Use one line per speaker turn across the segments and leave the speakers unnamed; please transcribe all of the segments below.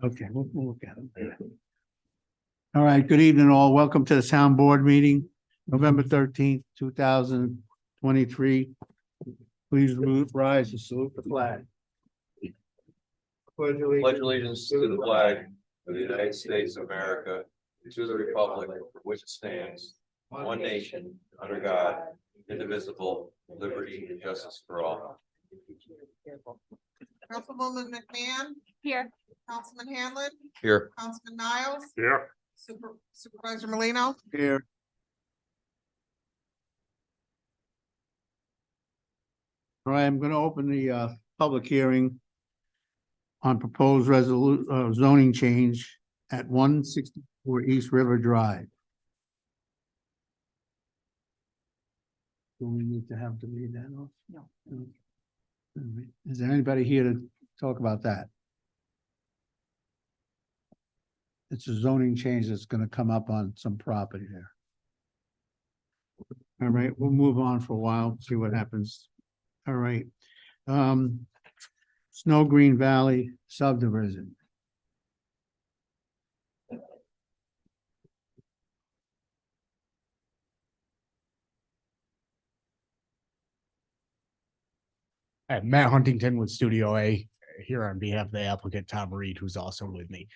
Okay, we'll look at them. All right, good evening all. Welcome to the sound board meeting, November 13th, 2023. Please rise and salute the flag.
Pledge allegiance to the flag of the United States of America, to the republic for which it stands, one nation, under God, indivisible, with liberty and justice for all.
Councilwoman McMahon.
Here.
Councilman Hanlon.
Here.
Councilman Niles.
Here.
Supervisor Molino.
Here. All right, I'm going to open the public hearing on proposed zoning change at 164 East River Drive. Do we need to have to read that off?
No.
Is there anybody here to talk about that? It's a zoning change that's going to come up on some property there. All right, we'll move on for a while, see what happens. All right. Snow Green Valley subdivision.
Matt Huntington with Studio A here on behalf of the applicant, Tom Reed, who's also with me.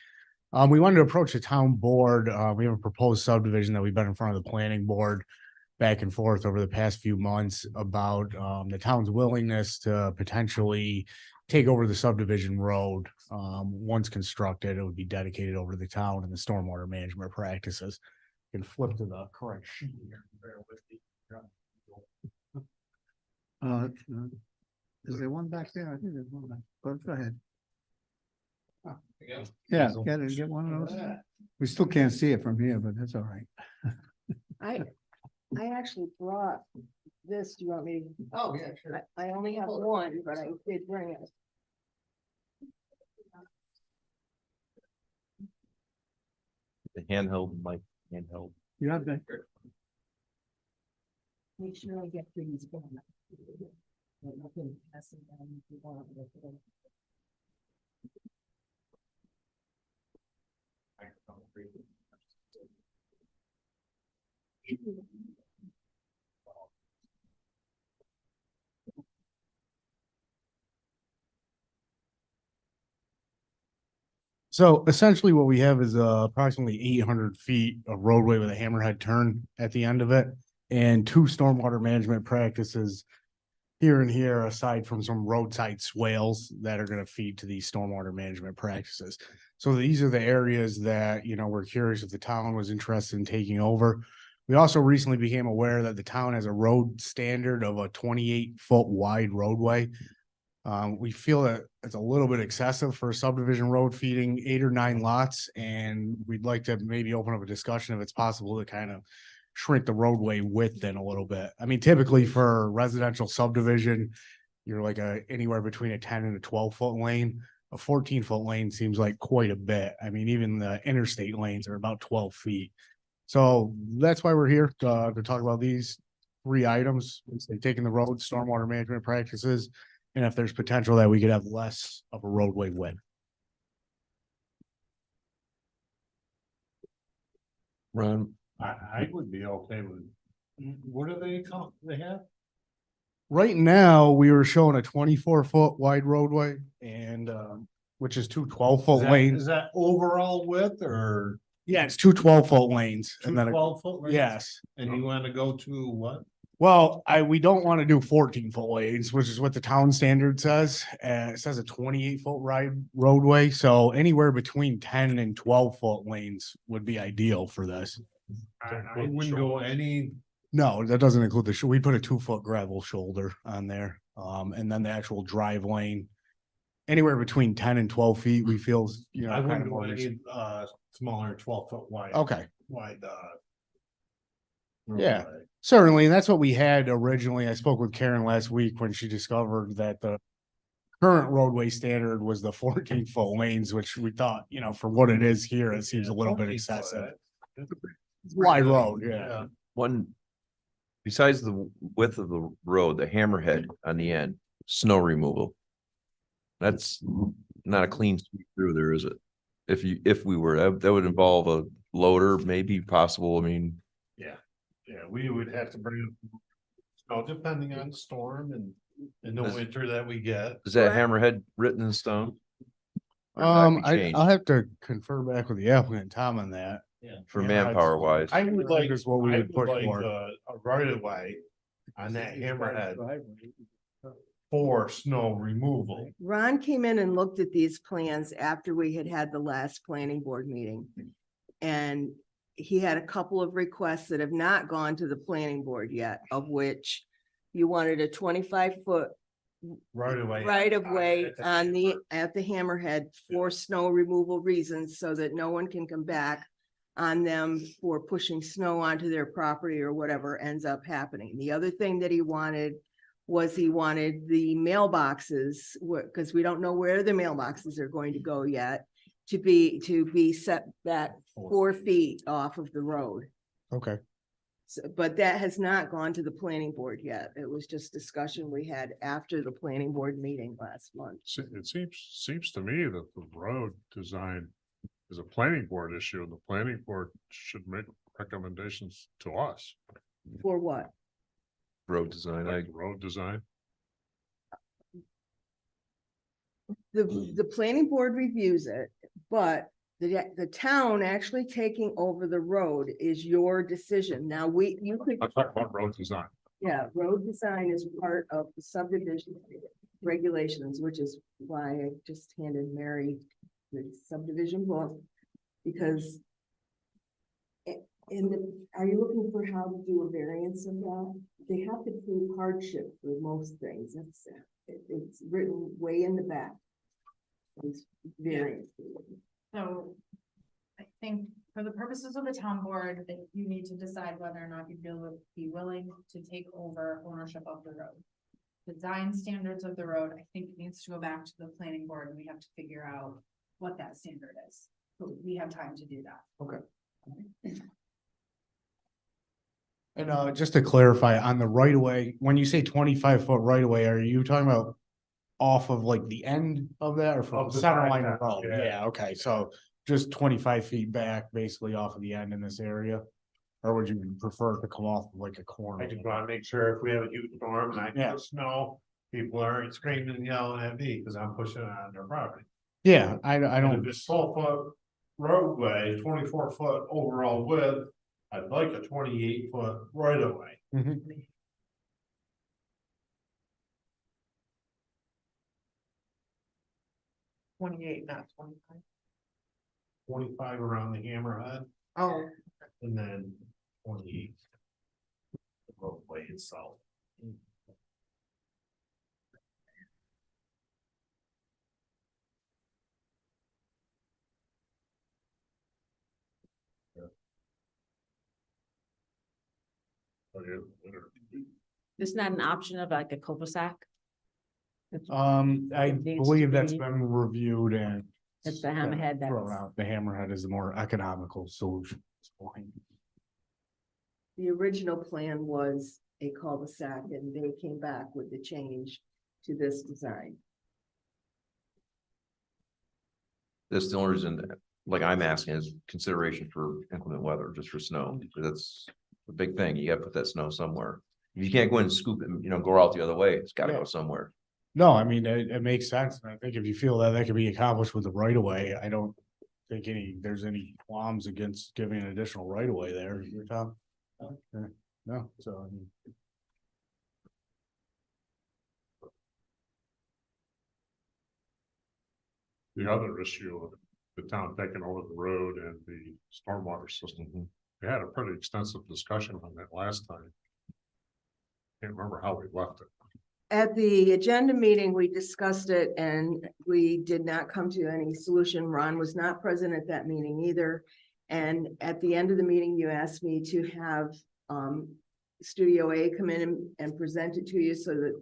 We wanted to approach the town board. We have a proposed subdivision that we've been in front of the planning board back and forth over the past few months about the town's willingness to potentially take over the subdivision road. Once constructed, it would be dedicated over to the town and the stormwater management practices. You can flip to the correct sheet here. Bear with me.
Is there one back there? I think there's one back, but go ahead. Yeah, get one of those. We still can't see it from here, but that's all right.
I actually brought this. Do you want me?
Oh, yeah, sure.
I only have one, but I did bring it.
The handheld mic, handheld.
You have that.
Make sure I get things done. Nothing passing down if you want.
So essentially what we have is approximately 800 feet of roadway with a hammerhead turn at the end of it and 2 stormwater management practices here and here, aside from some roadside swales that are going to feed to these stormwater management practices. So these are the areas that, we're curious if the town was interested in taking over. We also recently became aware that the town has a road standard of a 28-foot wide roadway. We feel that it's a little bit excessive for a subdivision road feeding 8 or 9 lots, and we'd like to maybe open up a discussion if it's possible to kind of shrink the roadway width in a little bit. I mean, typically for residential subdivision, you're like anywhere between a 10 and a 12-foot lane. A 14-foot lane seems like quite a bit. I mean, even the interstate lanes are about 12 feet. So that's why we're here to talk about these 3 items. It's like taking the road, stormwater management practices, and if there's potential that we could have less of a roadway width.
Ron.
I would be okay with, what do they have?
Right now, we were showing a 24-foot wide roadway and which is 2 12-foot lanes.
Is that overall width or?
Yeah, it's 2 12-foot lanes.
Two
And then
12-foot lanes?
yes.
And you want to go to what?
Well, we don't want to do 14-foot lanes, which is what the town standard says. It says a 28-foot roadway. So anywhere between 10 and 12-foot lanes would be ideal for this.
I wouldn't go any.
No, that doesn't include we put a 2-foot gravel shoulder on there. And then the actual drive lane, anywhere between 10 and 12 feet, we feel,
I wouldn't go any smaller 12-foot wide.
Okay.
Wide.
Yeah. Certainly, and that's what we had originally. I spoke with Karen last week when she discovered that the current roadway standard was the 14-foot lanes, which we thought, for what it is here, it seems a little bit excessive. Wide road, yeah.
One besides the width of the road, the hammerhead on the end, snow removal. That's not a clean sweep through there, is it? If we were, that would involve a loader, maybe possible, I mean,
Yeah, we would have to bring. Oh, depending on the storm and the
Does-
winter that we get.
is that
Right.
hammerhead written in stone? Or does that be changed
I'll have to confer back with the applicant, Tom, on that.
for
Yeah,
manpower wise?
I would like,
Is what we
I
would
would
push
like
for.
a right of way on that hammerhead for snow removal.
Ron came in and looked at these plans after we had the last planning board meeting. And he had a couple of requests that have not gone to the planning board yet, of which you wanted a 25-foot
Right away.
right of way on at the hammerhead for snow removal reasons, so that no one can come back on them for pushing snow onto their property or whatever ends up happening. The other thing that he wanted was the mailboxes, because we don't know where the mailboxes are going to go yet, to be set back 4 feet off of the road.
Okay.
So, but that has not gone to the planning board yet. It was just discussion we had after the planning board meeting last month.
It seems to me that the road design is a planning board issue, and the planning board should make recommendations to us,
For what?
Road design,
like road design.
The planning board reviews it, but the town actually taking over the road is your decision. Now, you could,
I'm talking about road design.
yeah, road design is part of the subdivision regulations, which is why I just handed Mary the subdivision book. Because are you looking for how to do a variance of that? They have to prove hardship for most things. It's written way in the back. It's variance.
So I think for the purposes of the town board, that you need to decide whether or not you'd be willing to take over ownership of the road. Design standards of the road, I think needs to go back to the planning board and we have to figure out what that standard is. So we have time to do that.
Okay. And just to clarify, on the right of way, when you say 25-foot right of way, are you talking about off of like the end of that or from
Of
the
the
center
side,
line of the road?
yeah.
Yeah, okay, so just 25 feet back, basically off of the end in this area? Or would you prefer to come off of like a corner?
I just wanna make sure if we have a huge storm and I
Yeah.
put snow, people aren't screaming and yelling at me because I'm pushing it on their property.
Yeah, I
And
don't,
if it's 12-foot roadway, 24-foot overall width, I'd like a 28-foot right of way.
Mhm.
28, not 25.
25 around the hammerhead
Oh,
and then 28. The roadway itself.
There's not an option of like a cul-de-sac?
I
It needs to
believe that's
be-
been reviewed and.
It's the hammerhead that's-
Thrown out. The hammerhead is the more economical solution at this point.
The original plan was a cul-de-sac and they came back with the change to this design.
that's the only reason, like I'm asking is consideration for inclement weather, just for snow. That's a big thing. You gotta put that snow somewhere. If you can't go in and scoop it, go out the other way, it's gotta
Yeah.
go somewhere.
No, I mean, it makes sense. And I think if you feel that that could be accomplished with the right of way, I don't think there's any qualms against giving an additional right of way there. You're Tom? Okay. No, so I mean.
The other issue of the town taking over the road and the stormwater system. We had a pretty extensive discussion on that last time. Can't remember how we left it.
At the agenda meeting, we discussed it and we did not come to any solution. Ron was not present at that meeting either. And at the end of the meeting, you asked me to have Studio A come in and present it to you so that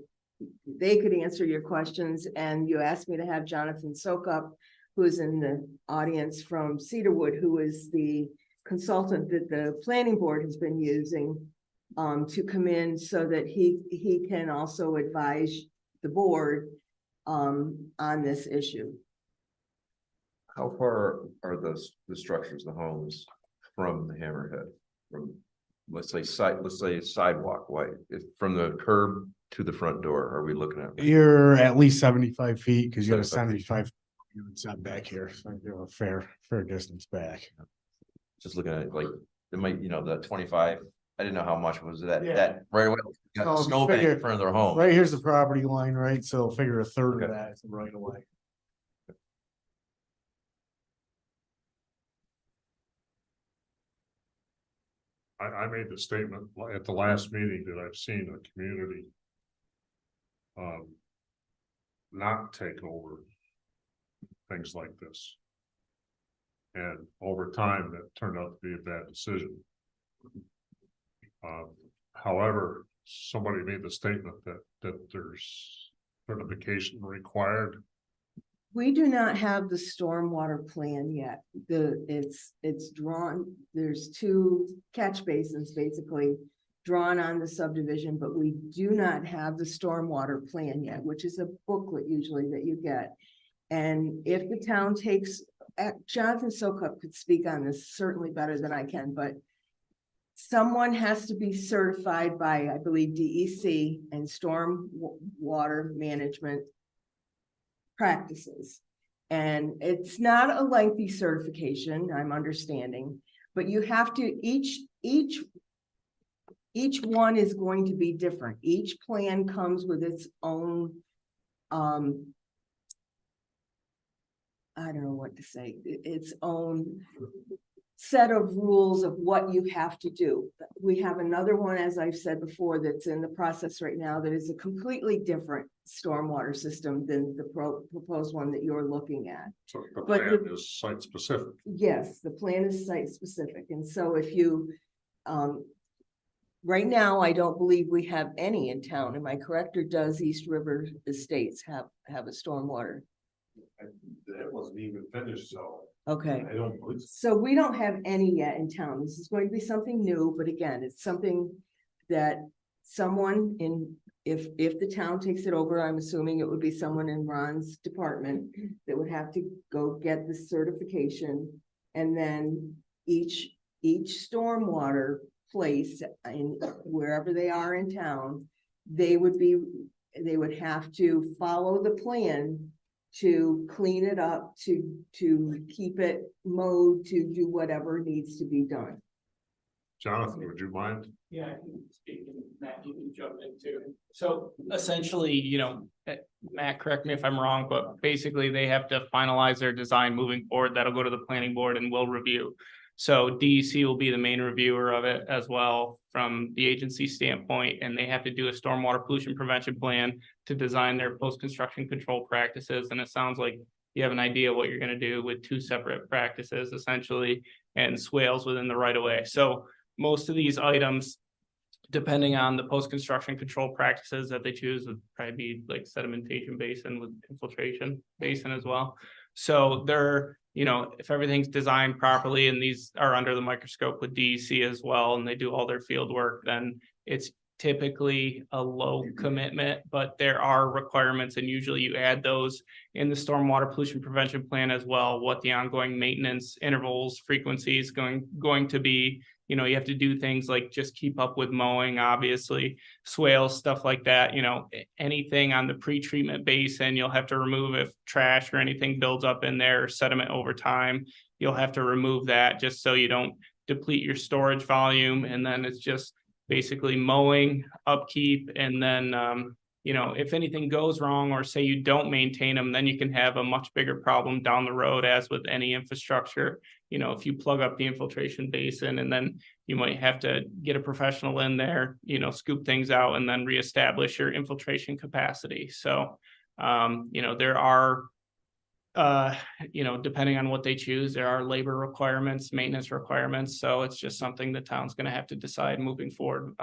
they could answer your questions. And you asked me to have Jonathan Sokup, who is in the audience from Cedarwood, who is the consultant that the planning board has been using to come in so that he can also advise the board on this issue.
How far are the structures, the homes from the hammerhead? From, let's say sidewalk, from the curb to the front door, are we looking at?
You're at least 75 feet because you have a
75
75 unit back here, so you're a fair distance back.
Just looking at like, it might, the 25, I didn't know how much was that,
Yeah.
that right away. Got
So
the
if you
snowbank
figure-
in front of their home.
Right here's the property line, right? So figure a third
Okay.
of that is right away.
I made the statement at the last meeting that I've seen a community not take over things like this. And over time, that turned out to be a bad decision. However, somebody made the statement that there's certification required.
We do not have the stormwater plan yet. It's drawn, there's 2 catch basins basically drawn on the subdivision, but we do not have the stormwater plan yet, which is a booklet usually that you get. And if the town takes, Jonathan Sokup could speak on this certainly better than I can, but someone has to be certified by, I believe, DEC and storm water management practices. And it's not a lengthy certification, I'm understanding, but you have to, each one is going to be different. Each plan comes with its own, I don't know what to say, its own set of rules of what you have to do. We have another one, as I've said before, that's in the process right now that is a completely different stormwater system than the proposed one that you're looking at.
So the
But
plan is site specific.
Yes, the plan is site specific. And so if you, right now, I don't believe we have any in town. Am I correct? Or does East River Estates have a stormwater?
That wasn't even finished, so
Okay.
I don't believe.
So we don't have any yet in town. This is going to be something new, but again, it's something that someone in, if the town takes it over, I'm assuming it would be someone in Ron's department that would have to go get the certification. And then each stormwater place in wherever they are in town, they would have to follow the plan to clean it up, to keep it mowed, to do whatever needs to be done.
Jonathan, would you mind?
Yeah, I can speak and Matt, you can jump in too. So essentially, Matt, correct me if I'm wrong, but basically they have to finalize their design moving forward. That'll go to the planning board and we'll review. So DEC will be the main reviewer of it as well from the agency standpoint, and they have to do a stormwater pollution prevention plan to design their post-construction control practices. And it sounds like you have an idea what you're going to do with 2 separate practices essentially and swales within the right of way. So most of these items, depending on the post-construction control practices that they choose, would probably be like sedimentation basin with infiltration basin as well. So they're, if everything's designed properly and these are under the microscope with DEC as well, and they do all their field work, then it's typically a low commitment, but there are requirements and usually you add those in the stormwater pollution prevention plan as well, what the ongoing maintenance intervals, frequencies going to be. You have to do things like just keep up with mowing, obviously, swales, stuff like that. Anything on the pre-treatment basin, you'll have to remove if trash or anything builds up in there or sediment over time. You'll have to remove that just so you don't deplete your storage volume. And then it's just basically mowing, upkeep, and then, if anything goes wrong or say you don't maintain them, then you can have a much bigger problem down the road, as with any infrastructure. If you plug up the infiltration basin and then you might have to get a professional in there, scoop things out and then reestablish your infiltration capacity. So, there are, depending on what they choose, there are labor requirements, maintenance requirements. So it's just something the town's going to have to decide moving forward.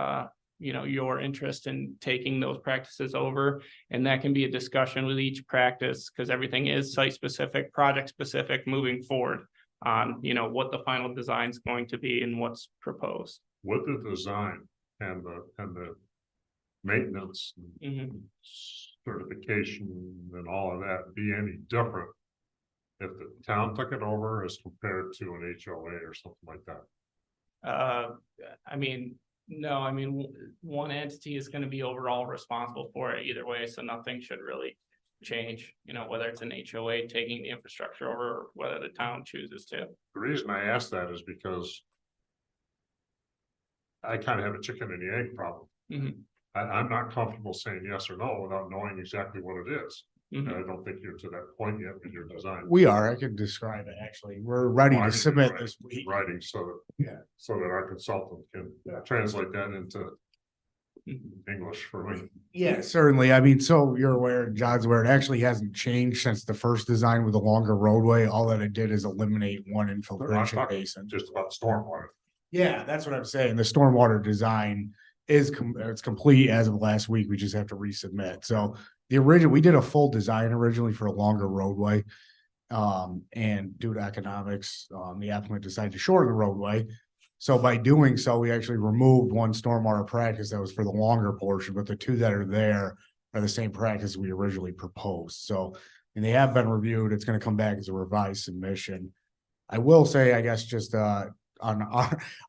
Your interest in taking those practices over, and that can be a discussion with each practice because everything is site specific, project specific moving forward on, what the final design is going to be and what's proposed.
With the design, and the maintenance,
Mhm.
certification and all of that be any different if the town took it over as compared to an HOA or something like that?
I mean, no, I mean, one entity is gonna be overall responsible for it either way, so nothing should really change, whether it's an HOA taking the infrastructure over, or whether the town chooses to.
The reason I ask that is because I kind of have a chicken and the egg problem.
Mhm.
I'm not comfortable saying yes or no without knowing exactly what it is. And
Mhm.
I don't think you're to that point yet with your design.
We are, I could describe it, actually. We're ready
Well, I
to
mean,
submit
writing-
this week.
Writing so
Yeah.
that, so that our consultant can translate that into
Mhm.
English for me.
Yeah, certainly. I mean, so you're aware, John's aware, it actually hasn't changed since the first design with the longer roadway. All that it did is eliminate one
I'm
infiltration
talking
basin.
just about stormwater.
Yeah, that's what I'm saying. The stormwater design is it's complete as of last week. We just have to resubmit. So the original, we did a full design originally for a longer roadway. And due to economics, the applicant decided to shorten the roadway. So by doing so, we actually removed one stormwater practice that was for the longer portion, but the two that are there are the same practice we originally proposed. So, and they have been reviewed. It's gonna come back as a revised submission. I will say, I guess, just on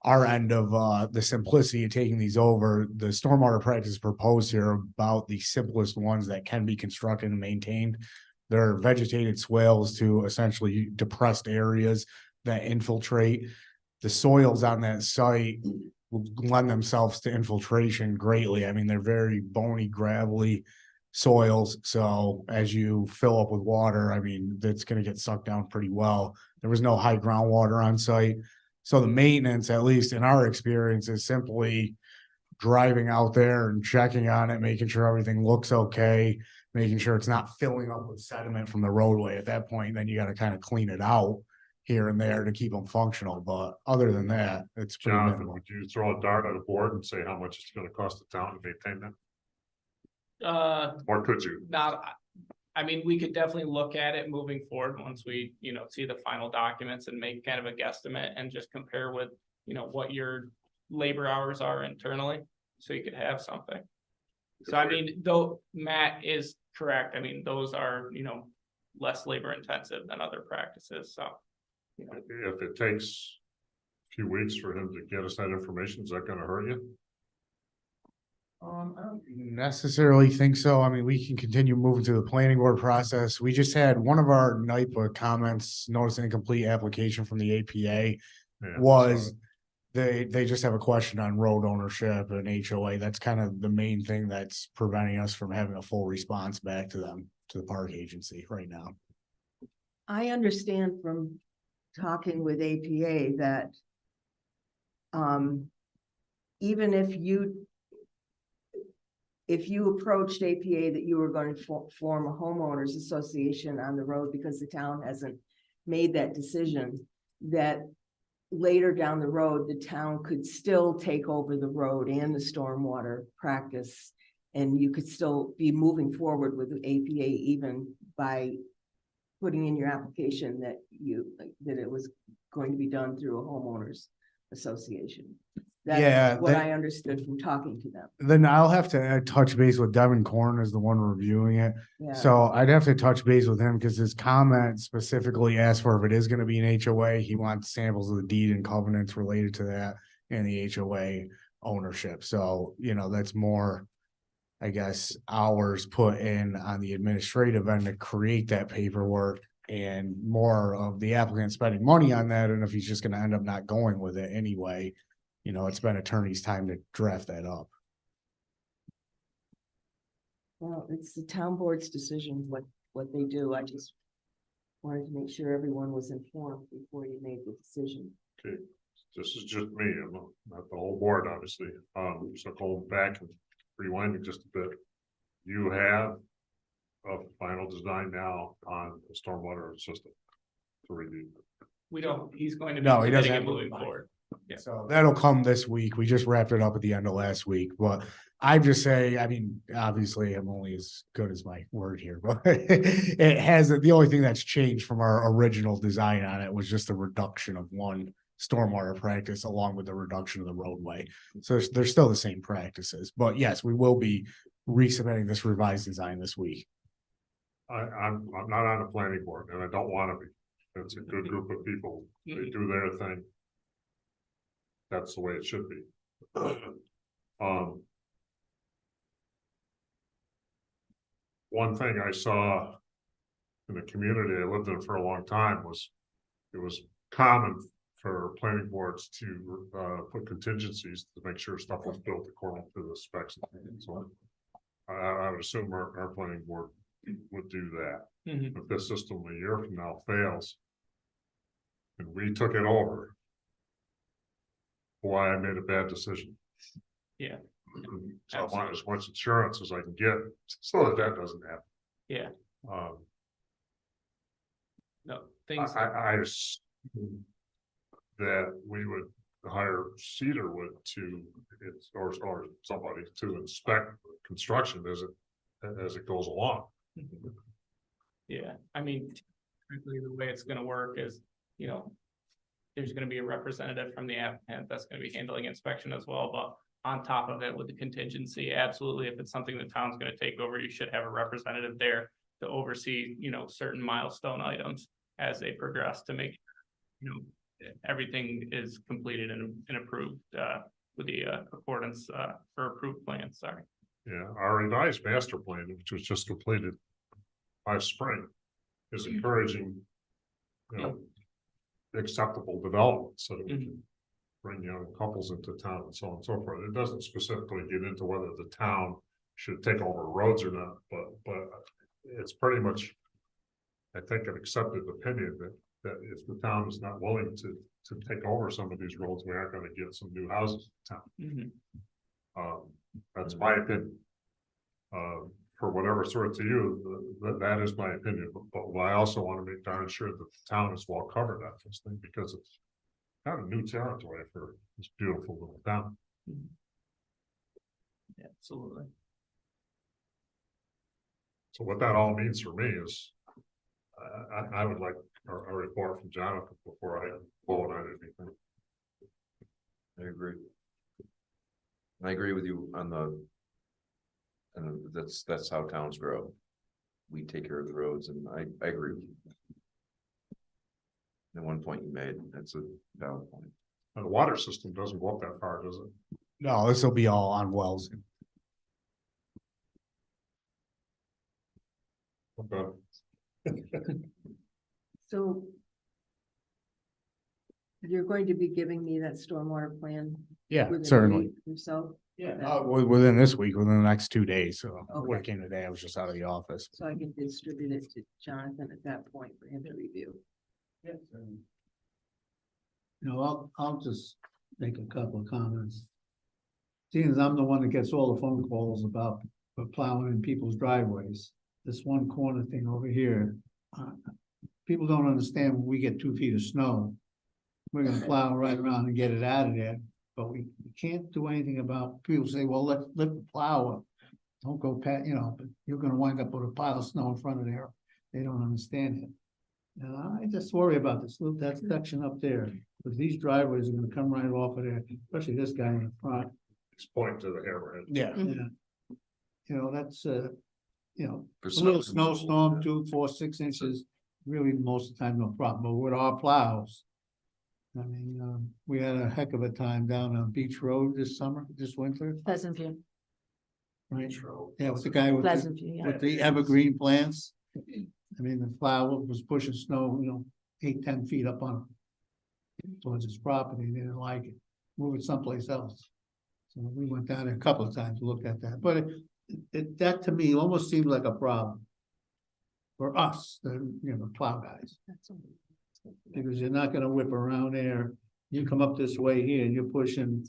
our end of the simplicity of taking these over, the stormwater practice proposed here are about the simplest ones that can be constructed and maintained. They're vegetated swales to essentially depressed areas that infiltrate. The soils on that site lend themselves to infiltration greatly. I mean, they're very bony, gravelly soils. So as you fill up with water, I mean, that's going to get sucked down pretty well. There was no high groundwater on site. So the maintenance, at least in our experience, is simply driving out there and checking on it, making sure everything looks okay, making sure it's not filling up with sediment from the roadway. At that point, then you got to kind of clean it out here and there to keep them functional. But other than that, it's pretty
Jonathan,
minimal.
would you throw a dart at a board and say how much it's gonna cost the town to maintain that? Or could you?
I mean, we could definitely look at it moving forward once we, see the final documents and make kind of a guesstimate and just compare with, what your labor hours are internally, so you could have something. So I mean, though Matt is correct, I mean, those are, less labor intensive than other practices, so.
If it takes a few weeks for him to get us that information, is that gonna hurt you?
I don't necessarily think so. I mean, we can continue moving through the planning board process. We just had one of our NIPA comments, notice an incomplete application from the APA
Yeah,
was
so
they just have a question on road ownership and HOA. That's kind of the main thing that's preventing us from having a full response back to them, to the park agency right now.
I understand from talking with APA that even if you approached APA that you were going to form a homeowners association on the road because the town hasn't made that decision, that later down the road, the town could still take over the road and the stormwater practice. And you could still be moving forward with the APA even by putting in your application that it was going to be done through a homeowners association.
Yeah,
That's what
that-
I understood from talking to them.
Then I'll have to touch base with Devin Korn as the one reviewing it.
Yeah.
So I'd have to touch base with him because his comment specifically asked for if it is going to be an HOA, he wants samples of the deed and covenants related to that and the HOA ownership. So, that's more, I guess, hours put in on the administrative end to create that paperwork and more of the applicant spending money on that. And if he's just going to end up not going with it anyway, it's been attorney's time to draft that up.
Well, it's the town board's decision what they do. I just wanted to make sure everyone was informed before you made the decision.
Okay, this is just me, I'm not the whole board, obviously. So going back and rewinding just a bit. You have a final design now on the stormwater system to review.
We don't, he's going to be
No, he doesn't
submitting it
have
moving
to.
forward. Yeah.
So that'll come this week. We just wrapped it up at the end of last week, but I just say, I mean, obviously I'm only as good as my word here, but it has, the only thing that's changed from our original design on it was just the reduction of one stormwater practice along with the reduction of the roadway. So they're still the same practices, but yes, we will be resubmitting this revised design this week.
I'm not on the planning board and I don't want to be. It's a good group of people. They do their thing. That's the way it should be. One thing I saw in the community I lived in for a long time was, it was common for planning boards to put contingencies to make sure stuff was built according to the specs. So I would assume our planning board would do that.
Mhm.
If this system a year from now fails and we took it over, why I made a bad decision.
Yeah.
So I want as much insurance as I can get so that doesn't happen.
Yeah. No, things.
I assume that we would hire Cedarwood to, or somebody to inspect construction as it goes along.
Yeah, I mean, typically the way it's gonna work is, you know, there's gonna be a representative from the applicant that's gonna be handling inspection as well, but on top of it with the contingency, absolutely, if it's something the town's gonna take over, you should have a representative there to oversee, you know, certain milestone items as they progress to make, you know, everything is completed and approved, with the, accordance, for approved plans, sorry.
Yeah, our revised master plan, which was just completed by spring, is encouraging, you know, acceptable development so that we can bring young couples into town and so on and so forth. It doesn't specifically get into whether the town should take over roads or not, but it's pretty much, I think, an accepted opinion that if the town is not willing to take over some of these roads, we aren't gonna get some new houses in town. That's my opinion. For whatever sorts of you, that is my opinion, but I also want to make darn sure that the town is well covered on this thing, because it's kind of new territory for this beautiful little town.
Yeah, absolutely.
So what that all means for me is, I would like a report from Jonathan before I vote on anything.
I agree with you on and that's how towns grow. We take care of the roads, and I agree with you. And one point you made, that's a valid point.
And the water system doesn't go up that far, does it?
No, this will be all on wells.
Okay.
So you're going to be giving me that stormwater plan?
Yeah,
within a
certainly.
week or so?
Yeah.
Within this week, within the next 2 days. So
Okay.
working today, I was just out of the office.
So I can distribute it to Jonathan at that point for him to review.
You know, I'll just make a couple of comments. Seeing as I'm the one that gets all the phone calls about plowing in people's driveways, this one corner thing over here, people don't understand when we get 2 feet of snow, we're gonna plow right around and get it out of there, but we can't do anything about, people say, well, let's lift the plow up. Don't go past, you know, but you're gonna wind up with a pile of snow in front of there. They don't understand it. And I just worry about this, look, that section up there, because these driveways are gonna come right off of there, especially this guy in the front.
Just point to the hammerhead.
Yeah.
Yeah. You know, that's, you know,
For
a little
some-
snowstorm, 2, 4, 6 inches, really most of the time, no problem, but with our plows. I mean, we had a heck of a time down on Beach Road this winter,
Pleasant View,
right? Yeah, with the guy with
Pleasant View, yeah.
the evergreen plants. I mean, the plow was pushing snow, you know, 8, 10 feet up on towards his property. They didn't like it, move it someplace else. So we went down there a couple of times to look at that, but that to me almost seemed like a problem for us, the, you know, plow guys. Because you're not gonna whip around there. You come up this way here and you're pushing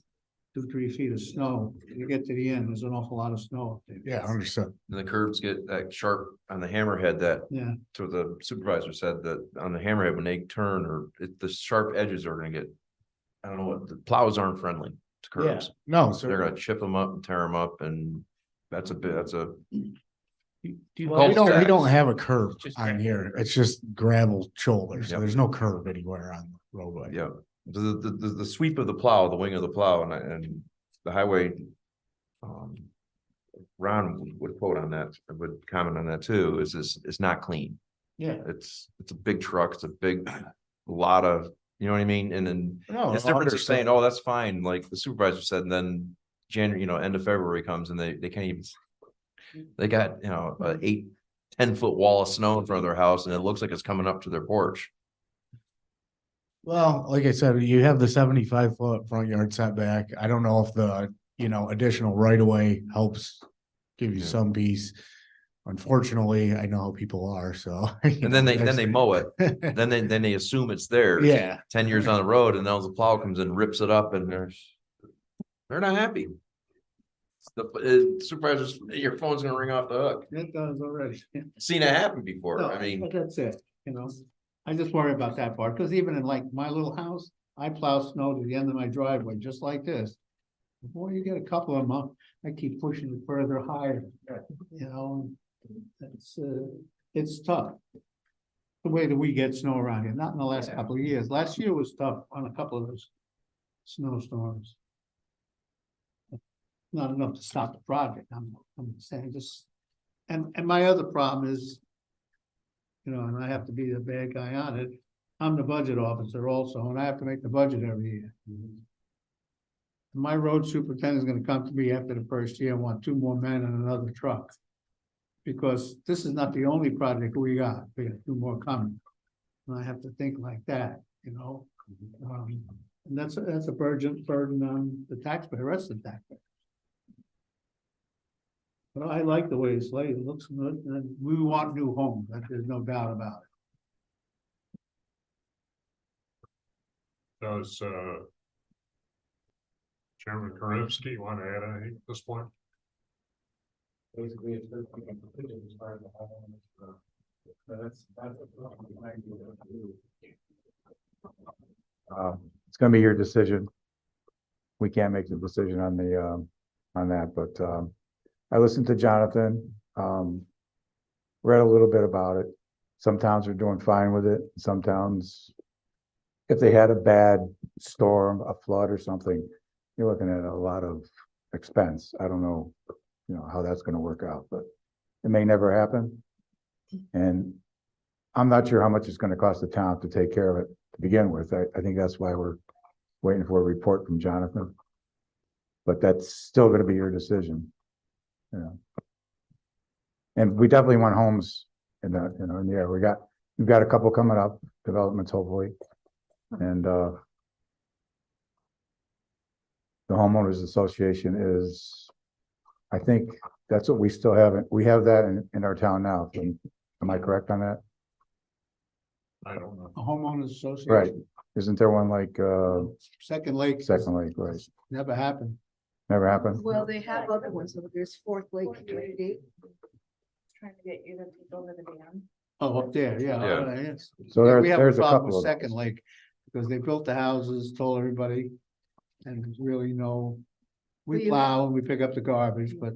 2, 3 feet of snow. You get to the end, there's an awful lot of snow up there.
Yeah, understood.
And the curves get that sharp on the hammerhead that,
Yeah,
to the supervisor said that on the hammerhead, when they turn the sharp edges are gonna get, I don't know what, the plows aren't friendly to
Yeah,
curves.
no,
They're
sir.
gonna chip them up and tear them up, and that's a
Well, we don't
stacks.
have a curve
Just
on
gravel.
here. It's just gravel shoulder. So
Yep.
there's no curve anywhere on the roadway.
yeah. the sweep of the plow, the wing of the plow and the highway. Ron would quote on that, would comment on that too, is this, it's not clean.
Yeah.
It's a big truck, it's a big, lot of, you know what I mean? And then
No,
it's different, they're saying, oh, that's fine, like the supervisor said, and then January, end of February comes and they can't even. They got, a 8-10 foot wall of snow in front of their house and it looks like it's coming up to their porch.
Well, like I said, you have the 75-foot front yard setback. I don't know if the, additional right of way helps give you
Yeah.
some peace. Unfortunately, I know how people are, so.
And then they mow it, then they assume it's theirs.
Yeah.
10 years on the road and now the plow comes and rips it up and they're not happy. The supervisors, your phone's gonna ring off the hook.
It does already.
Seen it happen before,
No,
I mean,
but that's it, I just worry about that part, because even in like my little house, I plow snow to the end of my driveway, just like this. Before you get a couple of them, I keep pushing it further higher, it's tough. The way that we get snow around here, not in the last couple of years. Last year was tough on a couple of those snowstorms. Not enough to stop the project, I'm saying just, and my other problem is, and I have to be the bad guy on it, I'm the budget officer also, and I have to make the budget every year. My road superintendent is gonna come to me after the first year and want 2 more men and another truck. Because this is not the only project we got 2 more coming. And I have to think like that, and that's a burden on the taxpayer, rest of the taxpayer. But I like the way it's laid, it looks good, and we want new homes, there's no doubt about it.
Does, Chairman Karibsky want to add anything at this point?
Basically, it's been like a decision as far as the homeowners. That's what
It's gonna be your decision. We can't make the decision on the, on that, but, I listened to Jonathan, read a little bit about it. Some towns are doing fine with it. Some towns, if they had a bad storm, a flood or something, you're looking at a lot of expense. I don't know, how that's gonna work out, but it may never happen. And I'm not sure how much it's gonna cost the town to take care of it to begin with. I think that's why we're waiting for a report from Jonathan. But that's still gonna be your decision. And we definitely want homes in the, in the air. We've got a couple coming up, developments hopefully. And the homeowners association is, I think that's what we still haven't, we have that in our town now. Am I correct on that?
I don't know.
A homeowners association.
Right. Isn't there one like,
Second Lake.
Second Lake, right?
Never happened.
Never happened?
Well, they have other ones, so there's Fourth Lake Community.
Trying to get you to take over the dam.
Oh, up there, yeah.
Yeah.
Yes.
So
We have a
there's a
problem
couple
with
of
Second Lake, because they built the houses, told everybody, and there's really no.
Well,
We
you
plow and we pick up the garbage, but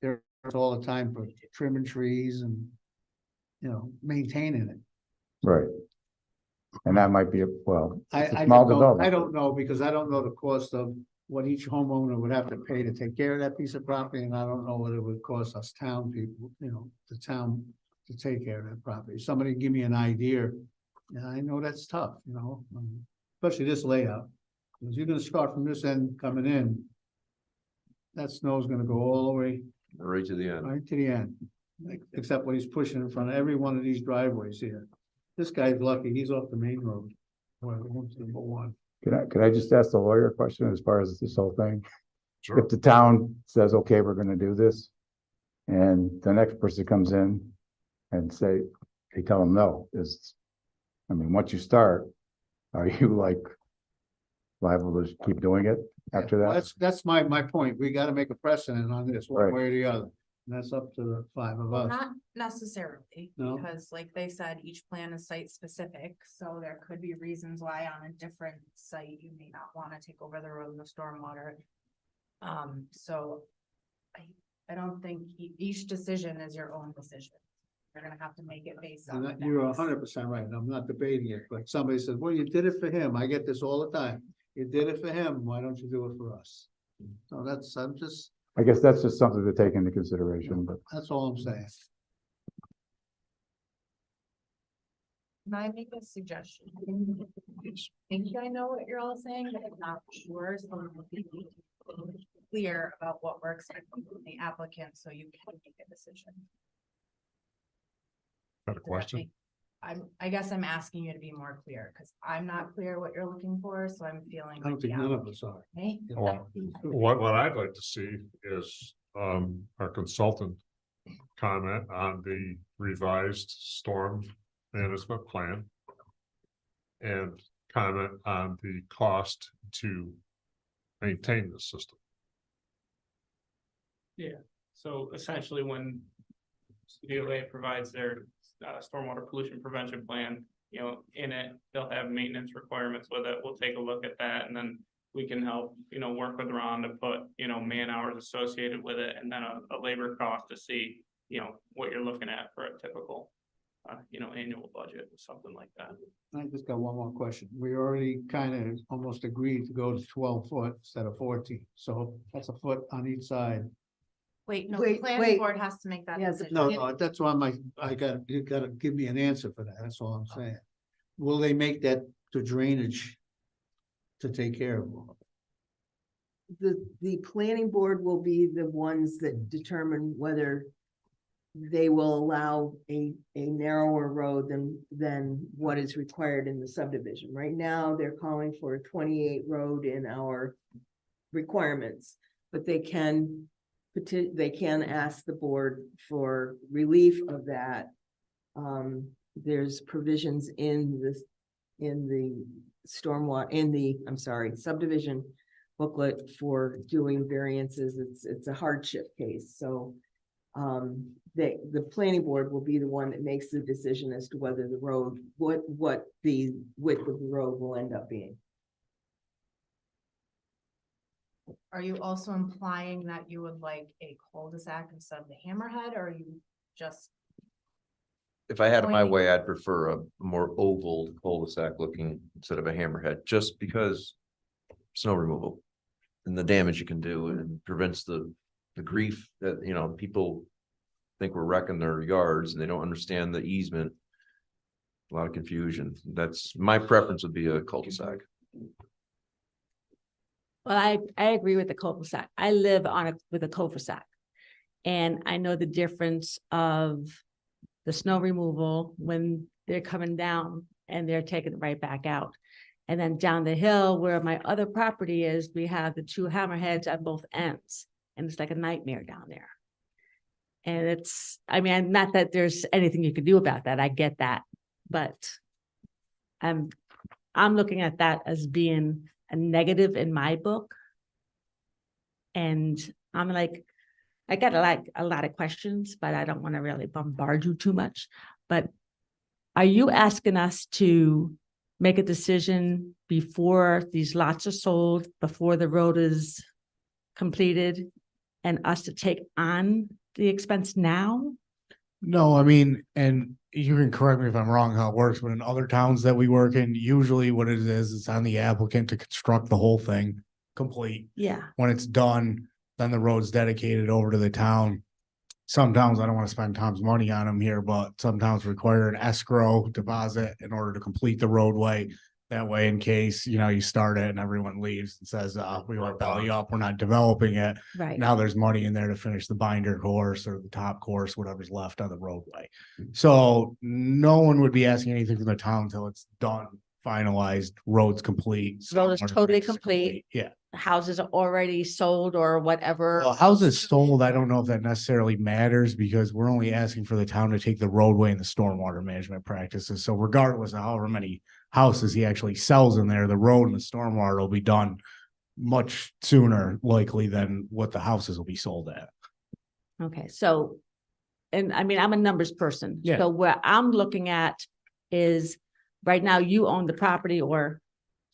there's all the time for trimming trees and, maintaining it.
right. And that might be, well, it's a
I
small
don't know,
development.
I don't know, because I don't know the cost of what each homeowner would have to pay to take care of that piece of property, and I don't know what it would cost us town people, the town to take care of that property. Somebody give me an idea. And I know that's tough, especially this layout. Because you're gonna start from this end coming in. That snow's gonna go all the way
right to the end.
right to the end, except when he's pushing in front of every one of these driveways here. This guy's lucky, he's off the main road. Well, number 1.
Could I just ask the lawyer a question as far as this whole thing?
Sure.
If the town says, okay, we're gonna do this, and the next person comes in and they tell them no, once you start, are you like liable to keep doing it after
Well,
that?
That's my point. We gotta make a precedent on this, one
Right.
way or the other. And that's up to the 5 of us.
Not necessarily,
No?
because like they said, each plan is site specific, so there could be reasons why on a different site you may not wanna take over the road and the stormwater. So I don't think each decision is your own decision. They're gonna have to make it based
And
on.
that,
the
you're
facts.
100% right, and I'm not debating it, but somebody says, well, you did it for him. I get this all the time. You did it for him. Why don't you do it for us? So I'm just,
I guess that's just something to take into consideration, but
that's all I'm saying.
Can I make a suggestion? I think I know what you're all saying, but I'm not sure, so I'm gonna be clear about what we're expecting from the applicant, so you can make a decision.
Got a
Does that
question?
make- I guess I'm asking you to be more clear, because I'm not clear what you're looking for, so I'm feeling.
I don't
like the
think none of us are.
applicant- Hey?
Well, what I'd like to see is, our consultant comment on the revised storm management plan. And comment on the cost to maintain the system.
Yeah, so essentially when CDOA provides their stormwater pollution prevention plan, you know, in it, they'll have maintenance requirements with it. We'll take a look at that and then we can help, you know, work with Ron to put, you know, man hours associated with it and then a labor cost to see, you know, what you're looking at for a typical, you know, annual budget or something like that.
I just got one more question. We already kind of almost agreed to go to 12 foot instead of 14. So that's a foot on each side.
Wait, no, the
Wait,
planning
wait.
board has to make that
Yes,
decision.
No, that's why you gotta give me an answer for that. That's all I'm saying. Will they make that the drainage to take care of it?
The planning board will be the ones that determine whether they will allow a narrower road than what is required in the subdivision. Right now, they're calling for a 28 road in our requirements, but they can ask the board for relief of that. There's provisions in the subdivision booklet for doing variances. It's a hardship case, so the planning board will be the one that makes the decision as to whether the road, what the width of the road will end up being.
Are you also implying that you would like a cul-de-sac instead of the hammerhead, or are you just?
If I had it my
Pointing.
way, I'd prefer a more oval cul-de-sac looking instead of a hammerhead, just because snow removal and the damage you can do and prevents the grief that, you know, people think we're wrecking their yards and they don't understand the easement. A lot of confusion. That's my preference would be a cul-de-sac.
Well, I agree with the cul-de-sac. I live with a cul-de-sac. And I know the difference of the snow removal when they're coming down and they're taking it right back out. And then down the hill where my other property is, we have the two hammerheads at both ends. And it's like a nightmare down there. And it's, I mean, not that there's anything you can do about that. I get that. But I'm looking at that as being a negative in my book. And I'm like, I got a lot of questions, but I don't want to really bombard you too much. But are you asking us to make a decision before these lots are sold, before the road is completed, and us to take on the expense now?
No, I mean, and you can correct me if I'm wrong how it works, but in other towns that we work in, usually what it is, it's on the applicant to construct the whole thing complete.
Yeah.
When it's done, then the road's dedicated over to the town. Some towns, I don't want to spend Tom's money on them here, but some towns require an escrow deposit in order to complete the roadway. That way, in case, you know, you start it and everyone leaves and says, we want belly up, we're not developing it.
Right.
Now there's money in there to finish the binder course or the top course, whatever's left on the roadway. So no one would be asking anything from the town until it's done, finalized, roads complete.
Road is
stormwater
totally
drainage
complete.
Yeah.
Houses are already sold or whatever.
Well, houses sold, I don't know if that necessarily matters because we're only asking for the town to take the roadway and the stormwater management practices. So regardless of however many houses he actually sells in there, the road and the stormwater will be done much sooner likely than what the houses will be sold at.
Okay, so, and I mean, I'm a numbers person.
Yeah.
So where I'm looking at is right now you own the property or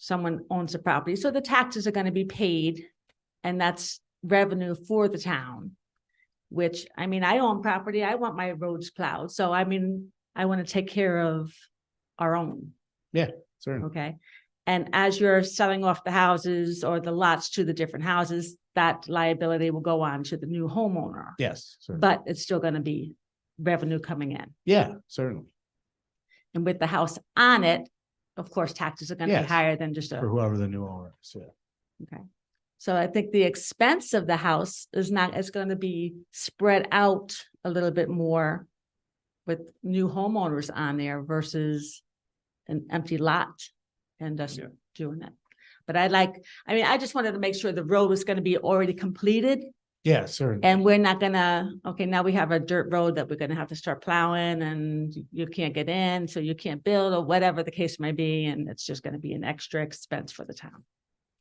someone owns the property. So the taxes are going to be paid and that's revenue for the town. which, I mean, I own property, I want my roads plowed, so I mean, I want to take care of our own,
Certainly.
okay? And as you're selling off the houses or the lots to the different houses, that liability will go on to the new homeowner.
Yes, certainly.
But it's still gonna be revenue coming in.
Yeah, certainly.
And with the house on it, of course, taxes are gonna be
Yes.
higher than just
For
a,
whoever the new owner is, yeah.
okay. So I think the expense of the house is not, it's gonna be spread out a little bit more with new homeowners on there versus an empty lot and just
Yeah.
doing it. But I just wanted to make sure the road was gonna be already completed.
Yeah, certainly.
And we're not gonna, okay, now we have a dirt road that we're gonna have to start plowing and you can't get in, so you can't build or whatever the case may be, and it's just gonna be an extra expense for the town.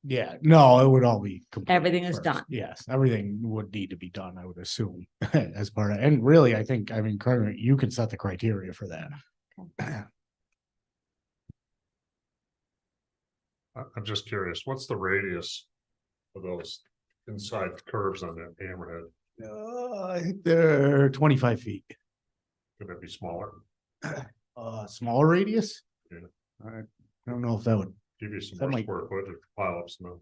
Yeah, no, it would all be. completed
Everything is
first.
done.
Yes, everything would need to be done, I would assume, as part of, and really, I think, I mean, currently, you can set the criteria for that.
I'm just curious, what's the radius of those inside curves on that hammerhead?
I think they're 25 feet.
Could it be smaller?
Smaller radius?
Yeah.
I don't know if that would,
Give you some
That
more
might-
square footage, pile up snow.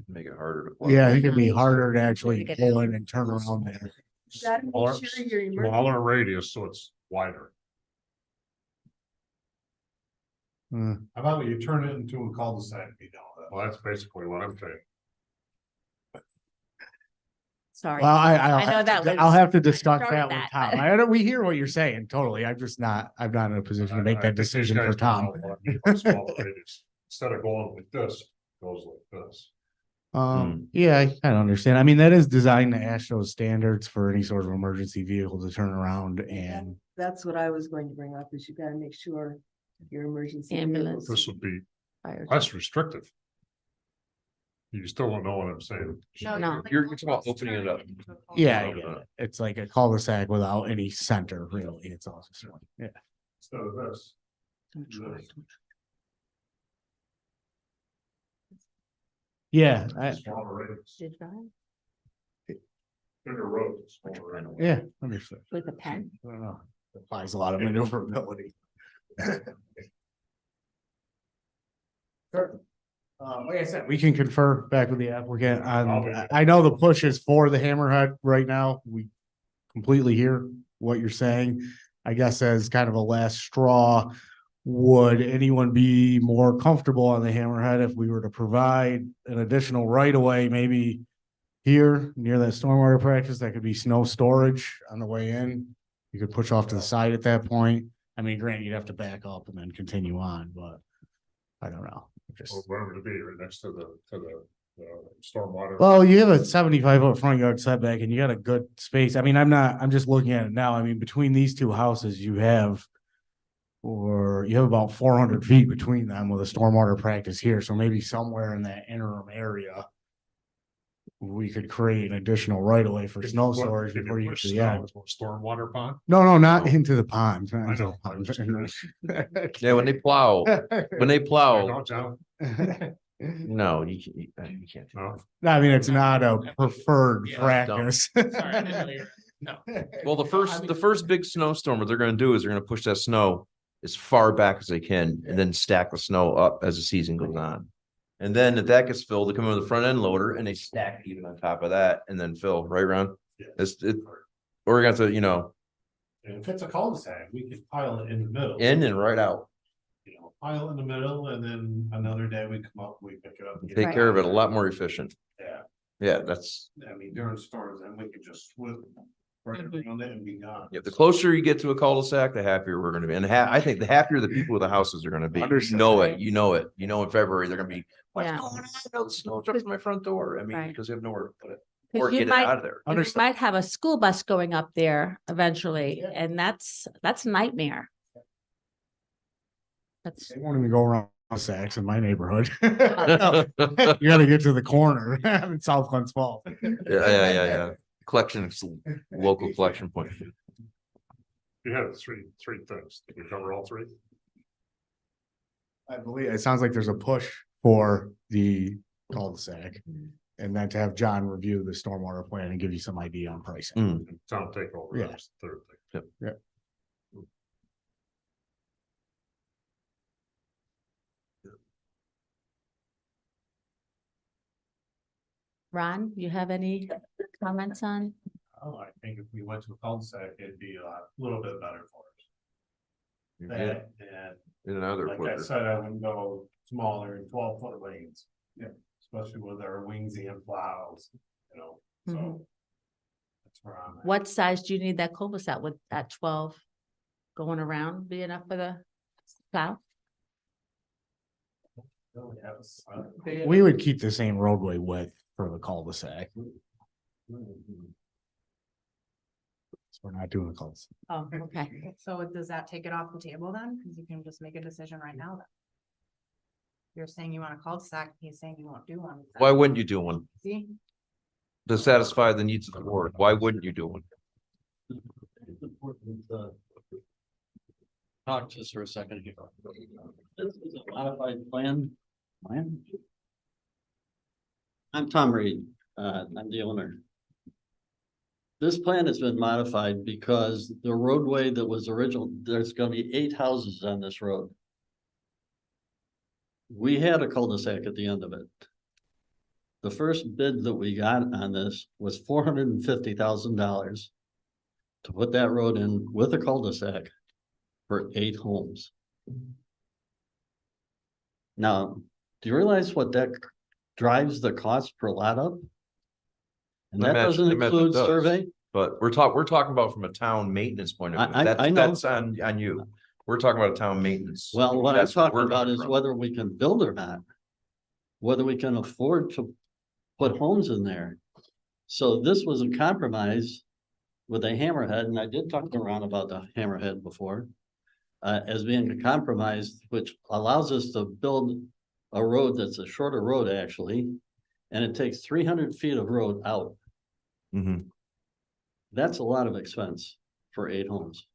Make it harder to. plow.
yeah, I think it'd be harder to actually
Get
pull in and turn around there.
Gotta
Smaller-
make sure your
Smaller radius, so it's wider.
Hmm.
How about you turn it into a cul-de-sac, you know?
Well, that's basically what I'm saying.
Sorry.
Well,
I
I'll
know
have
that
to,
was-
I'll have to discuss
started
that with
that,
Tom.
but-
I don't, we hear what you're saying, totally. I'm not in a position to make
I
that
think these
decision
guys
for
know
Tom.
what I mean by smaller radius. Instead of going like this, it goes like this.
Yeah, I kind of understand. I mean, that is designed to AASHTO standards for any sort of emergency vehicle to turn around and,
That's what I was going to bring up, is you gotta make sure your emergency.
Ambulance.
vehicles-
This would be
Fire
less restrictive. You still don't know what I'm saying.
No.
You're talking about opening it up.
yeah,
Okay.
yeah, it's like a cul-de-sac without any center, really. It's all just, yeah.
Instead of this.
Yeah,
Smaller radius,
Did I?
bigger roads, smaller radius.
yeah, understood.
With a pen?
I don't know. Applies a lot of maneuverability. Sure. Like I said, we can confer back with the applicant on, I know the push is for the hammerhead right now. We completely hear what you're saying. I guess as kind of a last straw, would anyone be more comfortable on the hammerhead if we were to provide an additional right of way, maybe here near that stormwater practice, that could be snow storage on the way in? You could push off to the side at that point. I mean, granted, you'd have to back up and then continue on, but I don't know. Just,
Or whatever to be, right next to the stormwater.
well, you have a 75-foot front yard setback and you got a good space. I mean, I'm just looking at it now. I mean, between these two houses, you have about 400 feet between them with a stormwater practice here. So maybe somewhere in that interim area, we could create an additional right of way for snow storage before you get to the end.
Stormwater pond.
No, not into the pond. not
I
into
know,
the
I'm just
pond.
Yeah, when they plow,
I
plow,
know, John.
no, you can't.
No,
I mean, it's not a preferred
Yeah,
practice.
Sorry, I didn't know you were- no.
Well, the first big snowstorm, what they're gonna do is they're gonna push that snow as far back as they can and then stack the snow up as the season goes on. And then if that gets filled, they come in with a front end loader and they stack it even on top of that and then fill, right, Ron? Or we're gonna have to,
And if it's a cul-de-sac, we could pile it in the middle.
in and right out.
You know, pile in the middle and then another day we come up, we pick it up. and get
Take care of it a lot more efficient.
Yeah,
Yeah, that's,
I mean, during storms, then we could just swoop right around it and be gone.
yeah, the closer you get to a cul-de-sac, the happier we're gonna be. And I think the happier the people with the houses are gonna be.
Understood.
You know it, you know in February, they're gonna be, what's
Yeah.
going on? No, the snow truck's at my front door. I mean,
Right.
because they have nowhere to put it.
'Cause
Or
you
get it
might-
out of there.
You
Understood.
might have a school bus going up there eventually,
Yeah.
and that's a nightmare. That's,
They won't even go around Saks in my neighborhood. You gotta get to the corner in South Glens Falls.
Yeah. Collection, local collection point.
you had three things. Did we cover all three?
I believe, it sounds like there's a push for the cul-de-sac. And then to have John review the stormwater plan and give you some idea on pricing.
And town takeover,
Yeah.
that's the third thing.
Ron, you have any comments on?
Oh, I think if we went to a cul-de-sac, it'd be a little bit better for us.
Yeah,
That, and
in another
like I
quicker.
said, I would go smaller 12-foot lanes. Yeah. Especially with our wings and plows, you know, so.
Mhm.
That's where I'm at.
What size do you need that cul-de-sac with at 12 going around be enough for the plow?
Really have a sign.
We would keep the same roadway width for the cul-de-sac. So we're not doing a cul-de-sac.
Oh, okay.
So does that take it off the table then? Cause you can just make a decision right now then. You're saying you want a cul-de-sac, he's saying you won't do one.
Why wouldn't you do one?
See?
To satisfy the needs of the board, why wouldn't you do one?
Talk just for a second here. This is a modified plan. I'm Tom Reed, I'm the owner. This plan has been modified because the roadway that was original, there's gonna be 8 houses on this road. We had a cul-de-sac at the end of it. The first bid that we got on this was $450,000 to put that road in with a cul-de-sac for 8 homes. Now, do you realize what that drives the cost per lot up? And that doesn't include survey?
But we're talking about from a town maintenance point of view.
I know.
That's on you. We're talking about a town maintenance.
Well, what I'm
That's where
talking
we're
about
coming
is
from.
whether we can build or not. Whether we can afford to put homes in there. So this was a compromise with a hammerhead, and I did talk to Ron about the hammerhead before. As being a compromise, which allows us to build a road that's a shorter road actually. And it takes 300 feet of road out.
Mhm.
That's a lot of expense for 8 homes.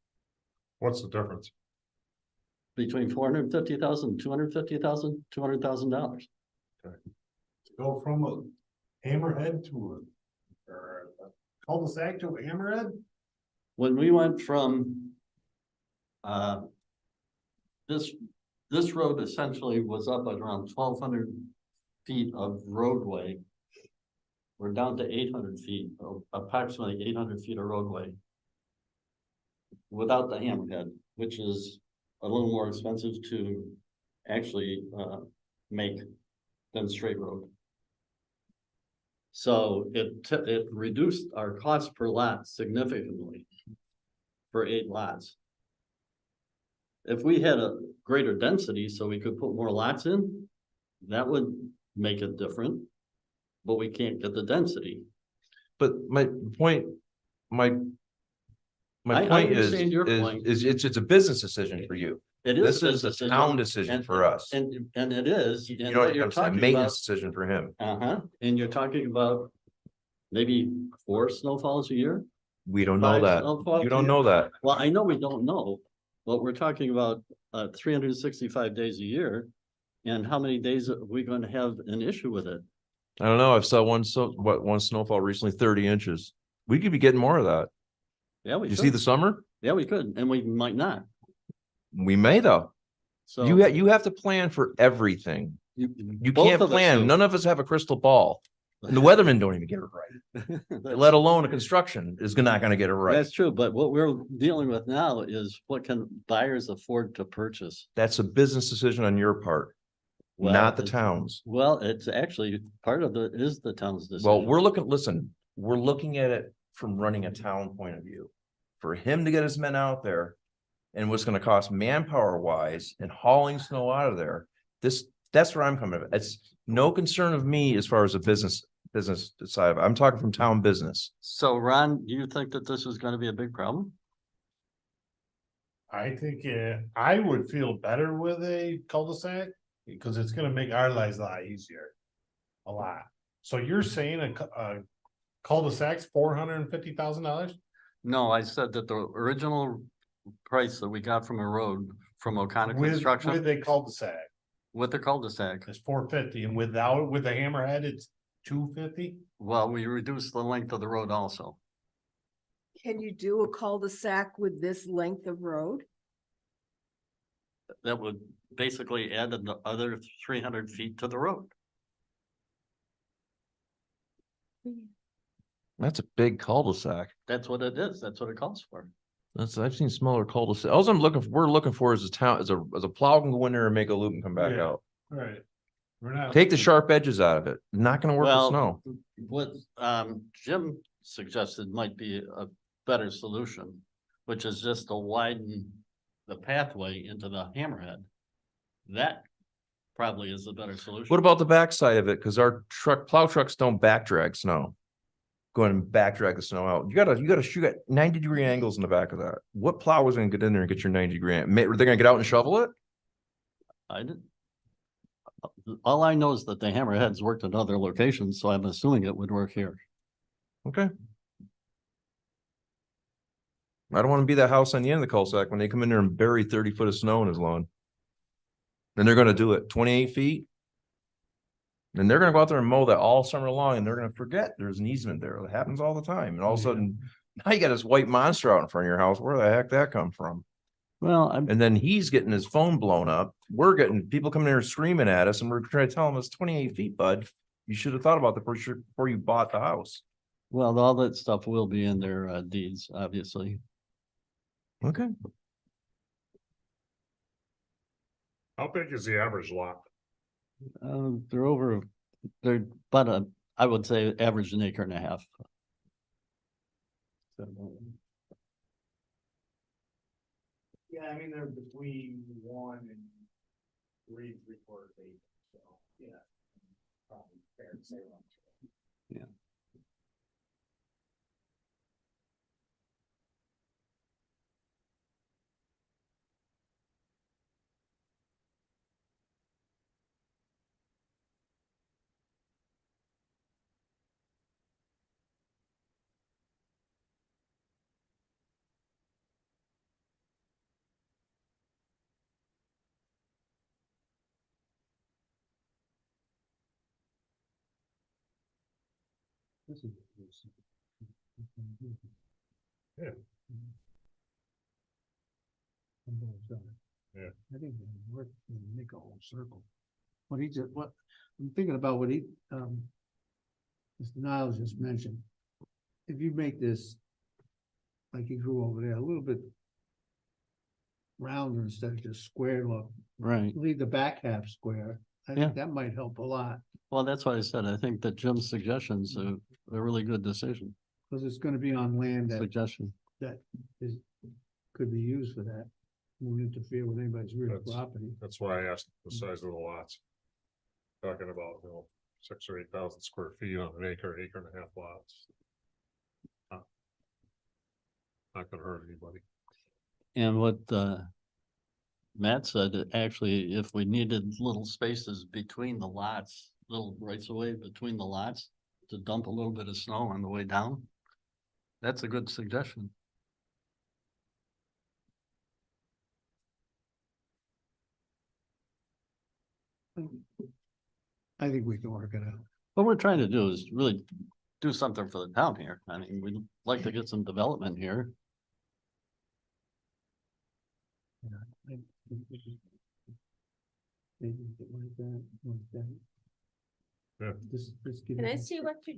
What's the difference?
Between $450,000, $250,000, $200,000.
Go from a hammerhead to or a cul-de-sac to a hammerhead?
When we went from this road essentially was up at around 1,200 feet of roadway. We're down to 800 feet, approximately 800 feet of roadway. Without the hammerhead, which is a little more expensive to actually make than straight road. So it reduced our cost per lot significantly for 8 lots. If we had a greater density, so we could put more lots in, that would make it different. But we can't get the density.
But my point
I
is,
understand your point.
it's a business decision for you.
It is.
This is a
decision,
town decision for us.
And it is.
You
and
know,
what
it's
you're
a
talking
maintenance decision for him.
and you're talking about maybe 4 snowfalls a year?
We don't know
5
that.
snowfalls
You
a
don't
year?
know that.
Well, I know we don't know, but we're talking about 365 days a year. And how many days are we going to have an issue with it?
I don't know. I've saw one snowfall recently, 30 inches. We could be getting more of that.
Yeah, we
You
should.
see the summer?
Yeah, we could, and we might not.
We may though.
So
You have to plan for everything. You
both
can't
of us
plan.
do.
None of us have a crystal ball. And the weathermen don't even get it right, let alone a construction is not gonna get it right.
That's true, but what we're dealing with now is what can buyers afford to purchase?
That's a business decision on your part,
Well,
not the
it's-
town's.
Well, it's actually part of the town's decision.
Well, we're looking at it from running a town point of view. For him to get his men out there and what's gonna cost manpower wise and hauling snow out of there, that's where I'm coming from. It's no concern of me as far as a business side. I'm talking from town business.
So Ron, do you think that this is gonna be a big problem?
I think I would feel better with a cul-de-sac because it's gonna make our lives a lot easier. A lot. So you're saying a cul-de-sac's $450,000?
No, I said that the original price that we got from a road from O'Connor
With
Construction
a cul-de-sac,
with the cul-de-sac,
it's $450, and with the hammerhead, it's 250?
Well, we reduced the length of the road also.
Can you do a cul-de-sac with this length of road?
That would basically add the other 300 feet to the road.
That's a big cul-de-sac.
That's what it is. That's what it calls for.
I've seen smaller cul-de-sac. All we're looking for is a town, as a plow can go in there and make a loop and come back
Yeah.
out.
Right. We're not.
Take the sharp edges out of it. Not gonna work with
Well,
snow.
what Jim suggested might be a better solution, which is just to widen the pathway into the hammerhead. That probably is a better solution.
What about the backside of it? Cause our plow trucks don't back drag snow. Go ahead and back drag the snow out. You gotta shoot at 90-degree angles in the back of that. What plow is gonna get in there and get your 90-degree? They're gonna get out and shovel it?
I didn't. All I know is that the hammerheads worked at other locations, so I'm assuming it would work here.
Okay. I don't want to be that house on the end of the cul-de-sac when they come in there and bury 30 foot of snow in his lawn. Then they're gonna do it 28 feet. And they're gonna go out there and mow that all summer long, and they're gonna forget there's an easement there. It happens all the time. And all of a sudden, now you got this white monster out in front of your house. Where the heck that come from?
Well,
And then he's getting his phone blown up. We're getting people coming there screaming at us, and we're trying to tell him it's 28 feet, bud. You should have thought about that before you bought the house.
well, all that stuff will be in their deeds, obviously.
Okay.
How big is the average lot?
They're about I would say average an acre and a half.
Yeah, I mean, they're between 1 and 3.75 acres, so, yeah. Probably fair to say.
Yeah.
Yeah. Yeah.
I think it would work, make a whole circle. What I'm thinking about what Mr. Niles just mentioned. If you make this, like he drew over there, a little bit rounder instead of just square look,
Right.
leave the back half square. I
Yeah.
think that might help a lot,
Well, that's why I said, I think that Jim's suggestion's a really good decision,
because it's gonna be on land
suggestion.
that could be used for that. Won't interfere with anybody's real
That's-
property.
That's why I asked the size of the lots. Talking about, 6,000 or 8,000 square feet on an acre and a half lots. Not gonna hurt anybody.
And what Matt said, that actually, if we needed little spaces between the lots, little rights of way between the lots to dump a little bit of snow on the way down, that's a good suggestion.
I think we can work it out.
What we're trying to do is really do something for the town here. I mean, we'd like to get some development here.
Maybe it like that, like that.
Yeah.
Just give
Can I
it-
see what you're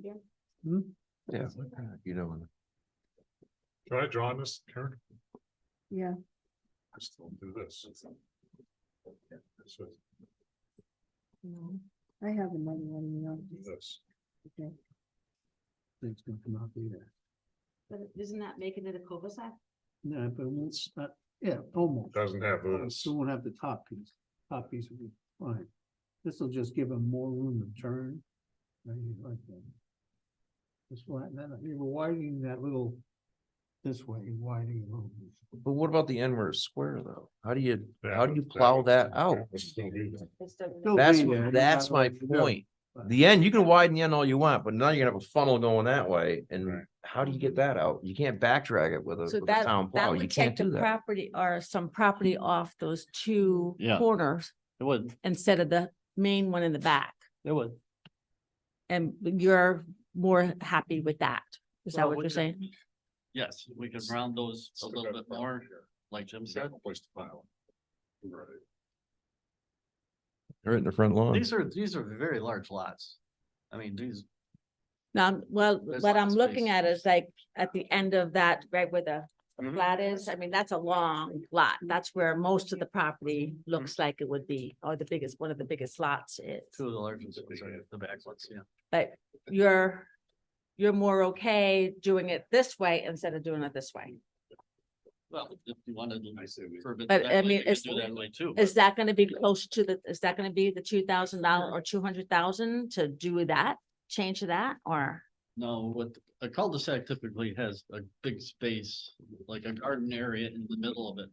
doing?
Yeah. You know.
Can I draw on this, Karen?
Yeah.
I still do this. This is
No, I have another one,
this.
Okay.
It's gonna come out either.
But isn't that making it a cul-de-sac?
No, but it's not, yeah, almost.
Doesn't have this.
Still won't have the top piece. Top piece will be fine. This will just give them more room to turn. Right, like that. Just flatten that up. You were widening that little this way, widening a little bit.
But what about the end where it's square though? How do you
would-
plow
would-
that out?
would still be there.
Still
That's,
be there,
that's
not
my
like you do.
point. The end, you can widen the end all you want, but now you're gonna have a funnel going that way,
Right.
and how do you get that out? You can't back drag it with
So
a
that,
town plow,
that
you
would
can't
take the
do that.
property or some property off those two
Yeah.
corners
It would,
instead of the main one in the back.
it would.
And you're more happy with that? Is that
Well,
what
we
you're
could-
saying?
Yes, we could round those a little bit more, like Jim said.
Place to file. Right.
Right in the front lawn.
These are very large lots. I mean, these,
Now, well,
There's
what
lots
I'm
of
looking
space.
at is like at the end of that, right where the
Mhm.
flat is, I mean, that's a long lot. That's where most of the property looks like it would be, or the biggest, one of the biggest lots is.
two of the largest ones are the back ones, yeah.
But you're more okay doing it this way instead of doing it this way.
Well, if you wanted to. curve it
But,
that
I
way,
mean,
you could
is-
Do that way too.
Is that gonna be close to the, is that gonna be the $2,000 or 200,000 to do that, change that, or?
No, what a cul-de-sac typically has a big space, like a garden area in the middle of it.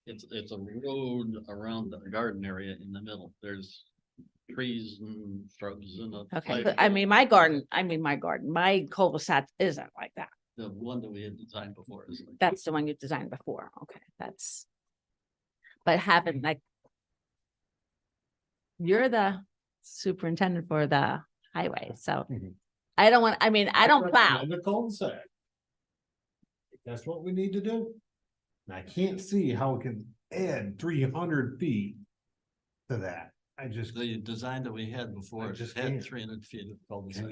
It's a road around the garden area in the middle. There's trees and shrubs and a.
Okay,
flag
but I
pole.
mean, my garden, my cul-de-sac isn't like that.
The one that we had designed before is like.
That's the one you designed before, okay, that's. But having like. You're the superintendent for the highway, so.
Mhm.
I don't want, I mean, I don't plow,
In the cul-de-sac. If that's what we need to do. And I can't see how it can add 300 feet to that. I just,
The design that we had before
just
had
can't.
300 feet of
can
cul-de-sac.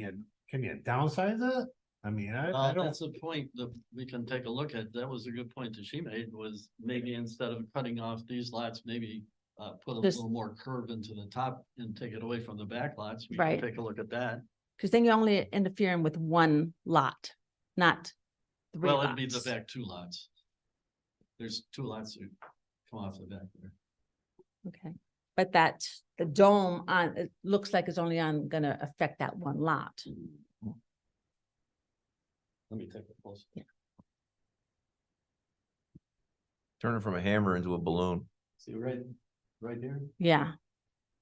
you downsize it? I mean, I don't.
That's a point that we can take a look at. That was a good point that she made, was maybe instead of cutting off these lots, maybe. Put a
Just-
little more curve into the top and take it away from the back lots. We
Right.
can take a look at that.
because then you're only interfering with one lot, not. Three
Well, it'd be the
lots.
back two lots. There's two lots that come off the back there.
Okay, but that, the dome on, it looks like it's only gonna affect that one lot.
Let me take a close.
Turn it from a hammer into a balloon.
See right here?
Yeah,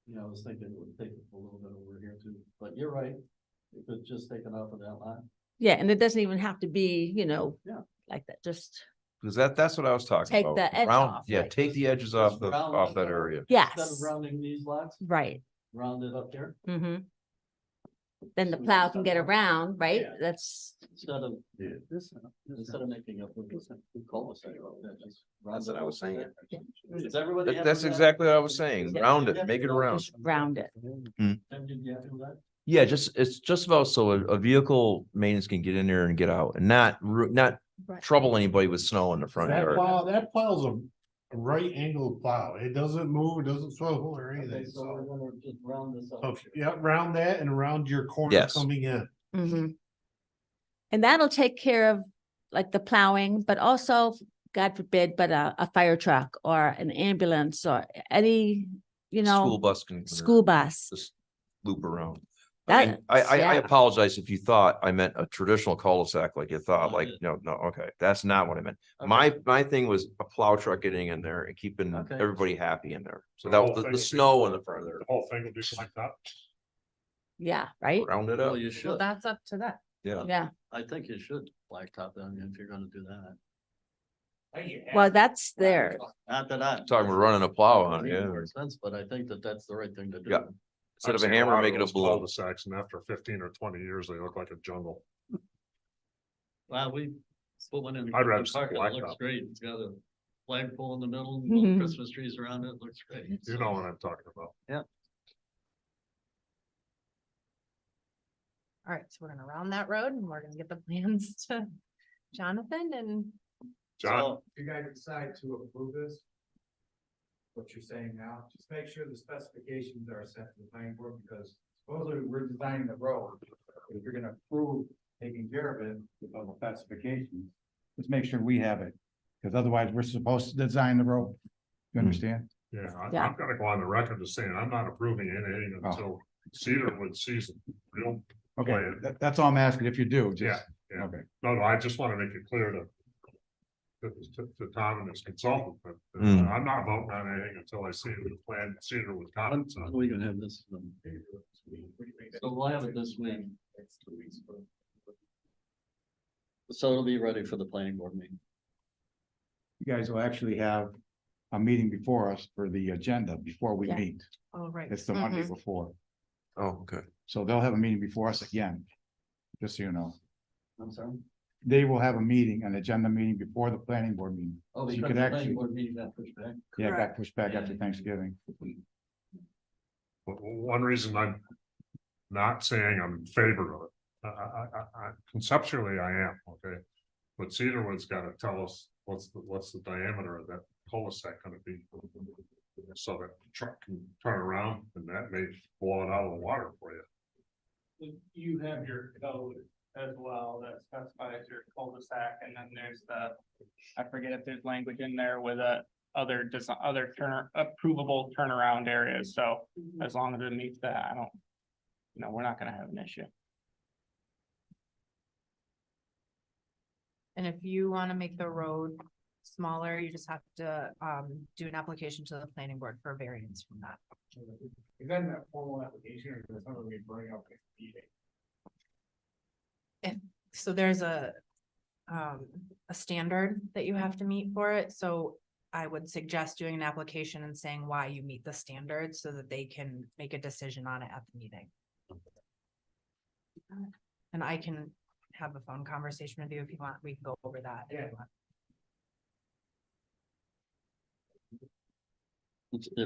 Yeah, I was thinking it would take it a little bit over here too, but you're right. It could just take it off of that lot.
yeah, and it doesn't even have to be,
Yeah.
like that, just,
Because that's what I was talking
Take
about.
the edge
Round-
off,
Yeah,
right.
take the edges off
Just round
off
it
that
up.
area.
Instead
yes,
of rounding these lots,
right,
round it up here,
then the
So
plow
it's
can
not
get
round.
around, right?
Yeah.
That's,
instead of this, instead of making a cul-de-sac. That's
what I was saying.
Is everybody? happy
That's
with that?
exactly what I was saying.
Yeah.
Round it, make it around.
just round it,
Tim, did you happy with that?
Yeah, it's just about so a vehicle maintenance can get in there and get out and not
right,
trouble anybody with snow in the front yard.
That plow's a right angled plow. It doesn't move, it doesn't swivel or
Okay,
anything,
so we're
so.
gonna just round this up.
Okay, yeah, round that and around your corner
Yes.
coming in.
And that'll take care of like the plowing, but also, God forbid, but a fire truck or an ambulance or any,
School bus can.
school bus.
Just loop around. I mean,
That's-
I
yeah.
apologize if you thought I meant a traditional cul-de-sac like you thought,
No,
like,
yeah.
no, okay, that's not what I meant.
Okay.
My thing was a plow truck getting in there and keeping
Okay.
everybody happy in there. So
The
that
whole
was
thing
the
would be-
snow in the front there,
The whole thing will be like that.
Yeah, right?
round it
Well,
up.
you
Well,
should.
that's up to them.
Yeah.
Yeah,
I think you should blacktop them if you're gonna do that.
well, that's there.
Not that I.
Talking about running a plow on,
Makes
yeah.
more sense, but I think that that's the right thing to do.
Yeah. Instead of
I've
a
seen
hammer,
lot of
make it a
those
balloon.
cul-de-sacs, and after 15 or 20 years, they look like a jungle.
Well, we put one in.
I'd rather
the
see
park, and it looks
blacktop.
great. It's got a flagpole in the middle,
Mhm.
little Christmas trees around it. Looks great.
You know what I'm talking about.
All right, so we're gonna round that road and we're gonna get the plans to Jonathan and
John,
If you guys decide to approve this, what you're saying now, just make sure the specifications are set to the planning board, because supposedly we're designing the road. But if you're gonna approve taking care of it with all the specifications,
Let's make sure we have it, because otherwise we're supposed to design the road. You understand?
yeah,
Yeah.
I'm gonna go on the record as saying I'm not approving anything
Oh.
until Cedarwood sees it. Real,
Okay,
Plan.
that's all I'm asking. If you do,
Yeah,
just,
yeah.
okay.
no, I just wanna make it clear to Tom and his consultant, that
Mm.
I'm not voting on anything until I see the plan, Cedarwood comments
When
on.
are we gonna have this? So we'll have it this week. So it'll be ready for the planning board meeting.
You guys will actually have a meeting before us for the agenda, before we
Yeah.
meet.
oh, right.
It's the Monday
Mhm.
before.
Oh, okay.
So they'll have a meeting before us again. Just so you know,
I'm sorry.
they will have a meeting, an agenda meeting before the planning board meeting.
Oh,
So you
because
could
the
actually,
planning board meeting got pushed back.
yeah, got
Correct.
pushed back after Thanksgiving.
One reason I'm not saying I'm in favor of it, conceptually I am, okay? But Cedarwood's gotta tell us what's the diameter of that cul-de-sac gonna be. So that the truck can turn around and that may blow it out of the water for you.
You have your code as well that specifies your cul-de-sac, and then there's the, I forget if there's language in there with other approvable turnaround areas, so as long as it meets that, I don't, we're not gonna have an issue.
And if you want to make the road smaller, you just have to do an application to the planning board for a variance from that.
Is that in that formal application or is that something we bring up at the meeting?
So there's a standard that you have to meet for it, so I would suggest doing an application and saying why you meet the standards so that they can make a decision on it at the meeting. And I can have a phone conversation with you if you want, we can go over that. if you want.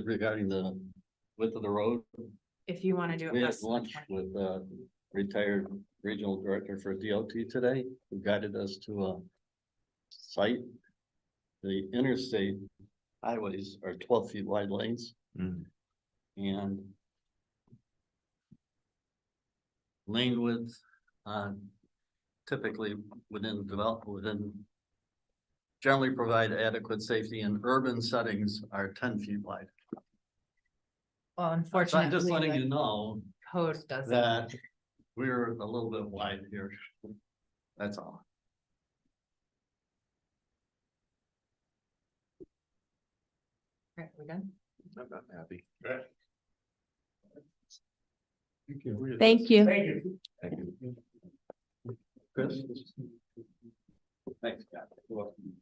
Regarding the width of the road,
If you want to do it.
we had
less than
lunch
20.
with retired regional director for DOT today, who guided us to a site. The interstate highways are 12 feet wide lanes. And lane width, typically generally provide adequate safety in urban settings are 10 feet wide.
Well,
So I'm
unfortunately.
just letting
the
you know
Code doesn't.
that we're a little bit wide here. That's all.
Okay, we done?
I'm not happy.
Thank you.
Thank you.
Thank you.
Chris? Thanks, Scott. You're welcome.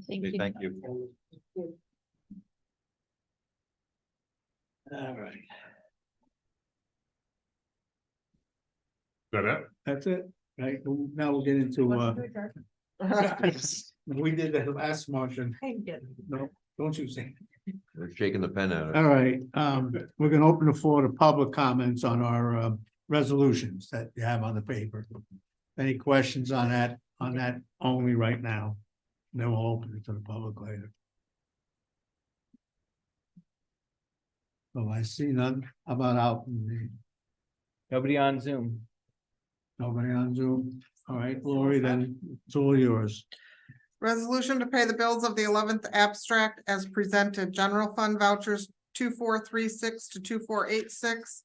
Thank you.
Thank you.
All right.
Is that it?
That's it, right? Now we'll get into, we did the last motion. No, don't you say.
They're shaking the pen at
All
us.
right, we're gonna open the floor to public comments on our resolutions that you have on the paper. Any questions on that only right now? Then we'll open it to the public later. Oh, I see none. How about out?
Nobody on Zoom.
Nobody on Zoom? All right, Lori, then it's all yours.
Resolution to pay the bills of the 11th abstract as presented. General fund vouchers 2436 to 2486.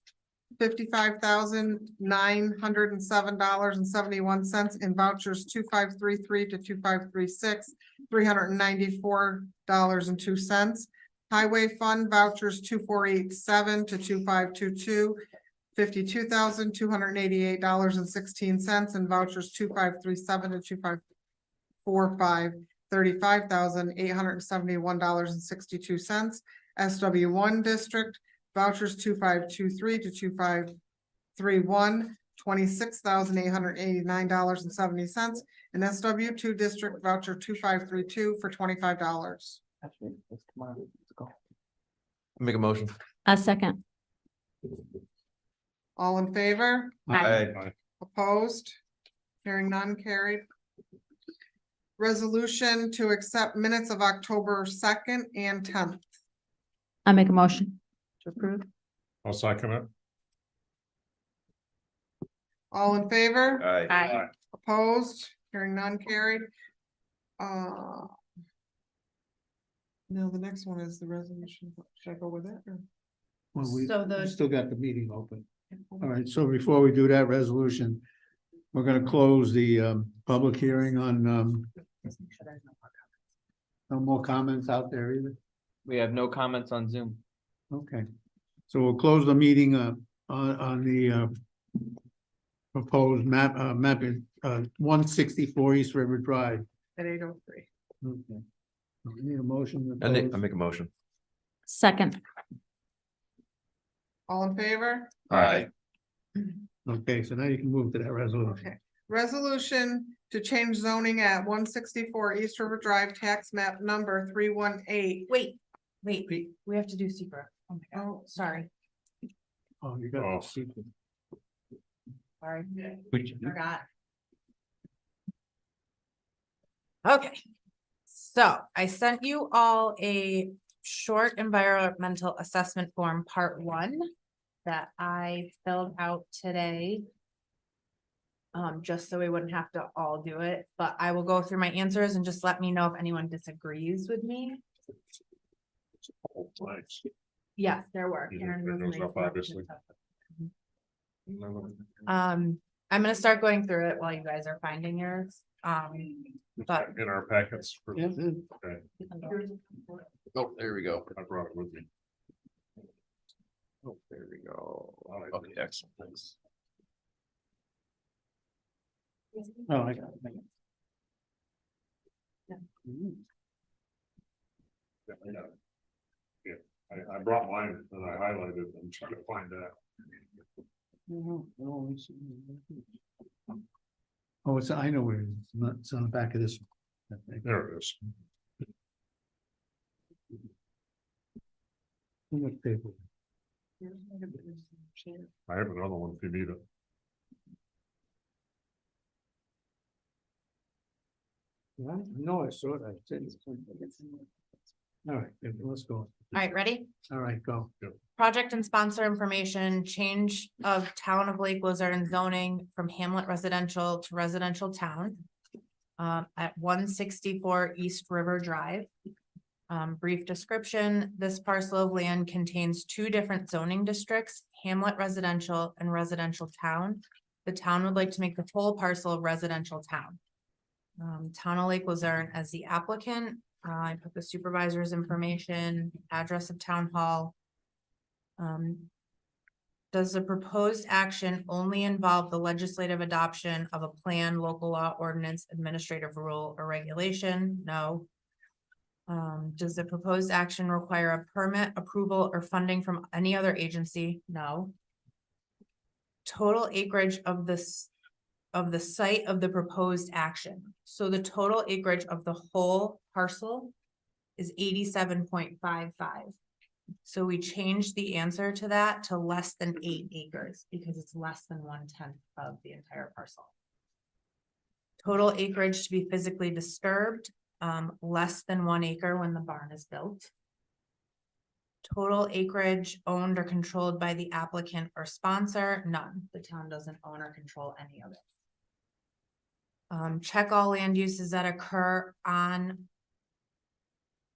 $55,907.71 in vouchers 2533 to 2536, $394.02. Highway fund vouchers 2487 to 2522, $52,288.16, and vouchers 2537 to 2545, $35,871.62. SW1 district vouchers 2523 to 2531, $26,889.70, and SW2 district voucher 2532 for $25.
Make a motion.
A second.
All in favor?
Aye.
Opposed? Hearing none, carried. Resolution to accept minutes of October 2nd and 10th.
I make a motion to approve.
I'll second it.
All in favor?
Aye.
Opposed? Hearing none carried. No, the next one is the resolution. Should I go with it? Or?
Well, we
So
we
the-
still got the meeting open. All right, so before we do that resolution, we're gonna close the public hearing on no more comments out there either.
We have no comments on Zoom.
Okay, so we'll close the meeting on the proposed map 164 East River Drive.
At 8:03.
Okay. We need a motion. to
I
close.
make a motion.
Second,
All in favor?
Aye.
Okay, so now you can move to that resolution.
Okay. Resolution to change zoning at 164 East River Drive, tax map number 318.
Wait, we have to do secret. Oh my God, sorry,
Oh, you got.
Oh.
the secret.
sorry, forgot. Okay, so I sent you all a short environmental assessment form, part 1, that I filled out today. Just so we wouldn't have to all do it, but I will go through my answers and just let me know if anyone disagrees with me.
Oh, thanks.
Yes, there were.
You
Karen
didn't bring
was
those up,
nice.
obviously.
I'm gonna start going through it while you guys are finding yours. But
In our packets.
Yeah,
Okay,
Oh, there we go.
I brought it with me.
Oh, there we go. Okay, excellent. Thanks.
oh, I got it.
I brought mine and I highlighted and trying to find that.
Oh, it's, I know where it is. It's on the back of this. one. I think.
There it is.
Too much paper.
I have another one if you need it.
Yeah, no, I saw it. I didn't. All right, let's go.
all right, ready?
All right, go.
Project and sponsor information, change of town of Lake Luzerne zoning from Hamlet residential to residential town. At 164 East River Drive. Brief description, this parcel of land contains 2 different zoning districts, Hamlet residential and residential town. The town would like to make the whole parcel of residential town. Town of Lake Luzerne as the applicant, I put the supervisor's information, address of town hall. Does the proposed action only involve the legislative adoption of a plan, local law, ordinance, administrative rule, or regulation? No. Does the proposed action require a permit, approval, or funding from any other agency? No. Total acreage of this, of the site of the proposed action. So the total acreage of the whole parcel is 87.55. So we changed the answer to that to less than 8 acres because it's less than 1/10 of the entire parcel. Total acreage to be physically disturbed, less than 1 acre when the barn is built. Total acreage owned or controlled by the applicant or sponsor, none. The town doesn't own or control any of it. Check all land uses that occur on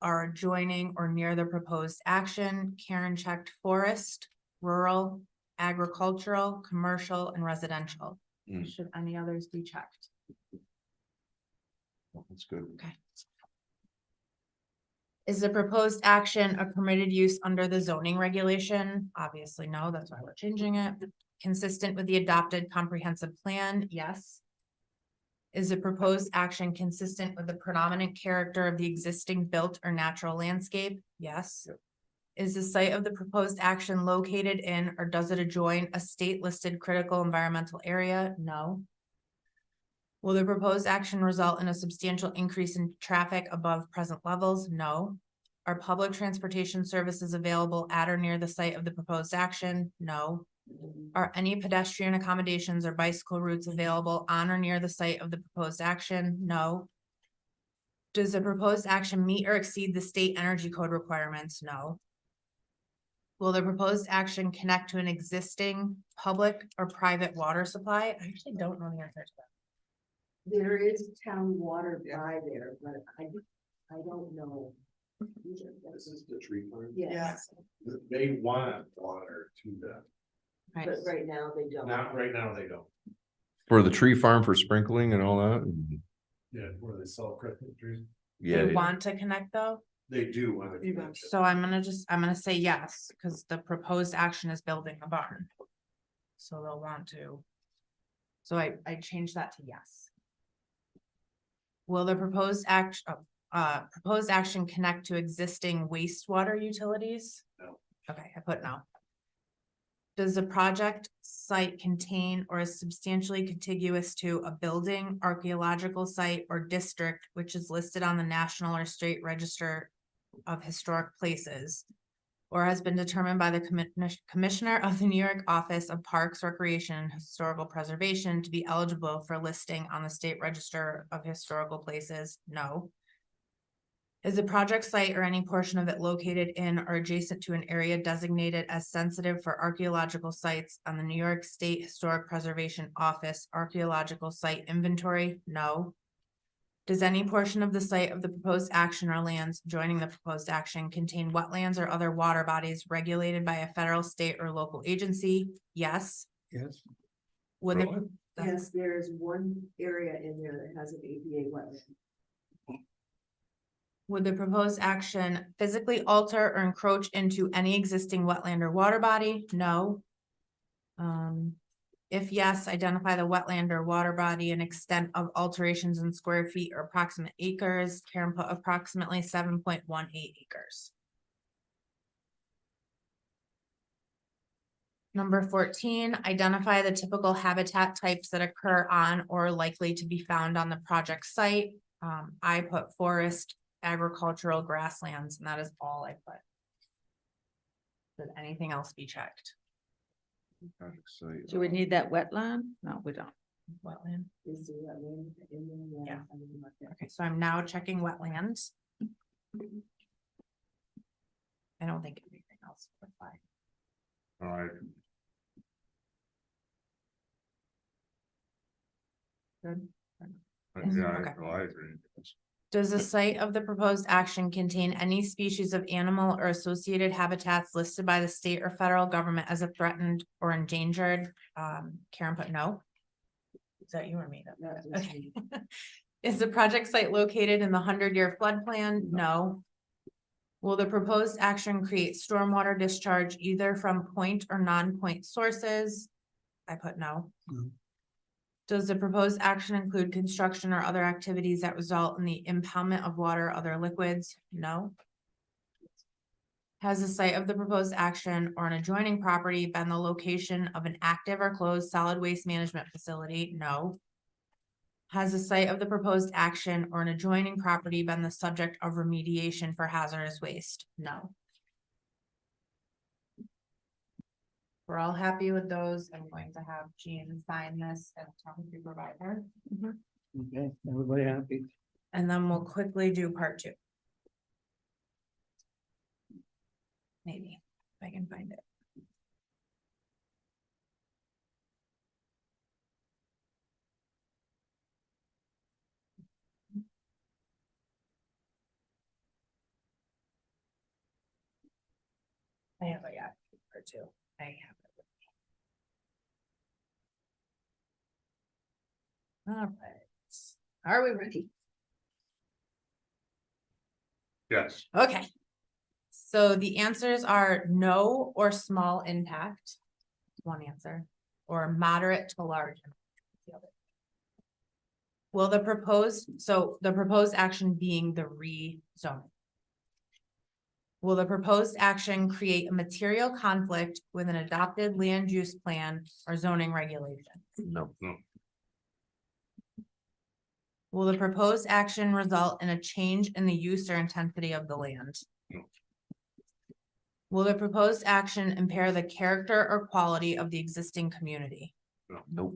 are adjoining or near the proposed action. Karen checked forest, rural, agricultural, commercial, and residential. Should any others be checked?
That's good.
Okay. Is the proposed action a permitted use under the zoning regulation? Obviously, no, that's why we're changing it. Consistent with the adopted comprehensive plan? Yes. Is the proposed action consistent with the predominant character of the existing built or natural landscape? Yes. Is the site of the proposed action located in or does it adjoin a state-listed critical environmental area? No. Will the proposed action result in a substantial increase in traffic above present levels? No. Are public transportation services available at or near the site of the proposed action? No. Are any pedestrian accommodations or bicycle routes available on or near the site of the proposed action? No. Does the proposed action meet or exceed the state energy code requirements? No. Will the proposed action connect to an existing public or private water supply? I actually don't know the answer to that.
There is town water by there, but I don't know.
This is the tree farm.
Yes,
They want water to them.
Right.
but right now they don't.
Not right now, they don't.
For the tree farm for sprinkling and all that?
Yeah, where they sell Christmas trees.
They want to connect though,
They do want to.
so I'm gonna say yes, because the proposed action is building a barn. So they'll want to. So I changed that to yes. Will the proposed proposed action connect to existing wastewater utilities?
No.
Okay, I put no. Does the project site contain or is substantially contiguous to a building, archaeological site, or district which is listed on the National or State Register of Historic Places? Or has been determined by the Commissioner of the New York Office of Parks, Recreation, and Historical Preservation to be eligible for listing on the State Register of Historical Places? No. Is the project site or any portion of it located in or adjacent to an area designated as sensitive for archaeological sites on the New York State Historic Preservation Office Archaeological Site Inventory? No. Does any portion of the site of the proposed action or lands joining the proposed action contain wetlands or other water bodies regulated by a federal, state, or local agency? Yes.
Yes.
Would
Really?
Yes, there is one area in there that has an ADA wetland.
Would the proposed action physically alter or encroach into any existing wetland or water body? No. If yes, identify the wetland or water body and extent of alterations in square feet or approximate acres. Karen put approximately 7.18 acres. Number 14, identify the typical habitat types that occur on or are likely to be found on the project site. I put forest, agricultural, grasslands, and that is all I put. Did anything else be checked?
Do we need that wetland? No, we don't.
Wetland.
Is the wetland in there?
Yeah.
I didn't look at it.
Okay, so I'm now checking wetlands. I don't think anything else would apply.
All right,
Good.
yeah,
Okay.
I agree.
Does the site of the proposed action contain any species of animal or associated habitats listed by the state or federal government as a threatened or endangered? Karen put no. Is that you or me?
No, it was
Okay. Is the project site located in the 100-year flood plan? No. Will the proposed action create stormwater discharge either from point or non-point sources? I put no.
No.
Does the proposed action include construction or other activities that result in the impoundment of water or other liquids? No. Has the site of the proposed action or an adjoining property been the location of an active or closed solid waste management facility? No. Has the site of the proposed action or an adjoining property been the subject of remediation for hazardous waste? No. We're all happy with those. I'm going to have Jean sign this as town supervisor.
Okay, everybody happy?
And then we'll quickly do part 2. Maybe, if I can find it. I have a part 2. I have it. All right. Are we ready?
Yes,
Okay. So the answers are no or small impact. One answer, or moderate to large. The other. Will the proposed action being the rezoning. Will the proposed action create a material conflict with an adopted land use plan or zoning regulation?
No.
no,
Will the proposed action result in a change in the use or intensity of the land?
No.
Will the proposed action impair the character or quality of the existing community?
Nope.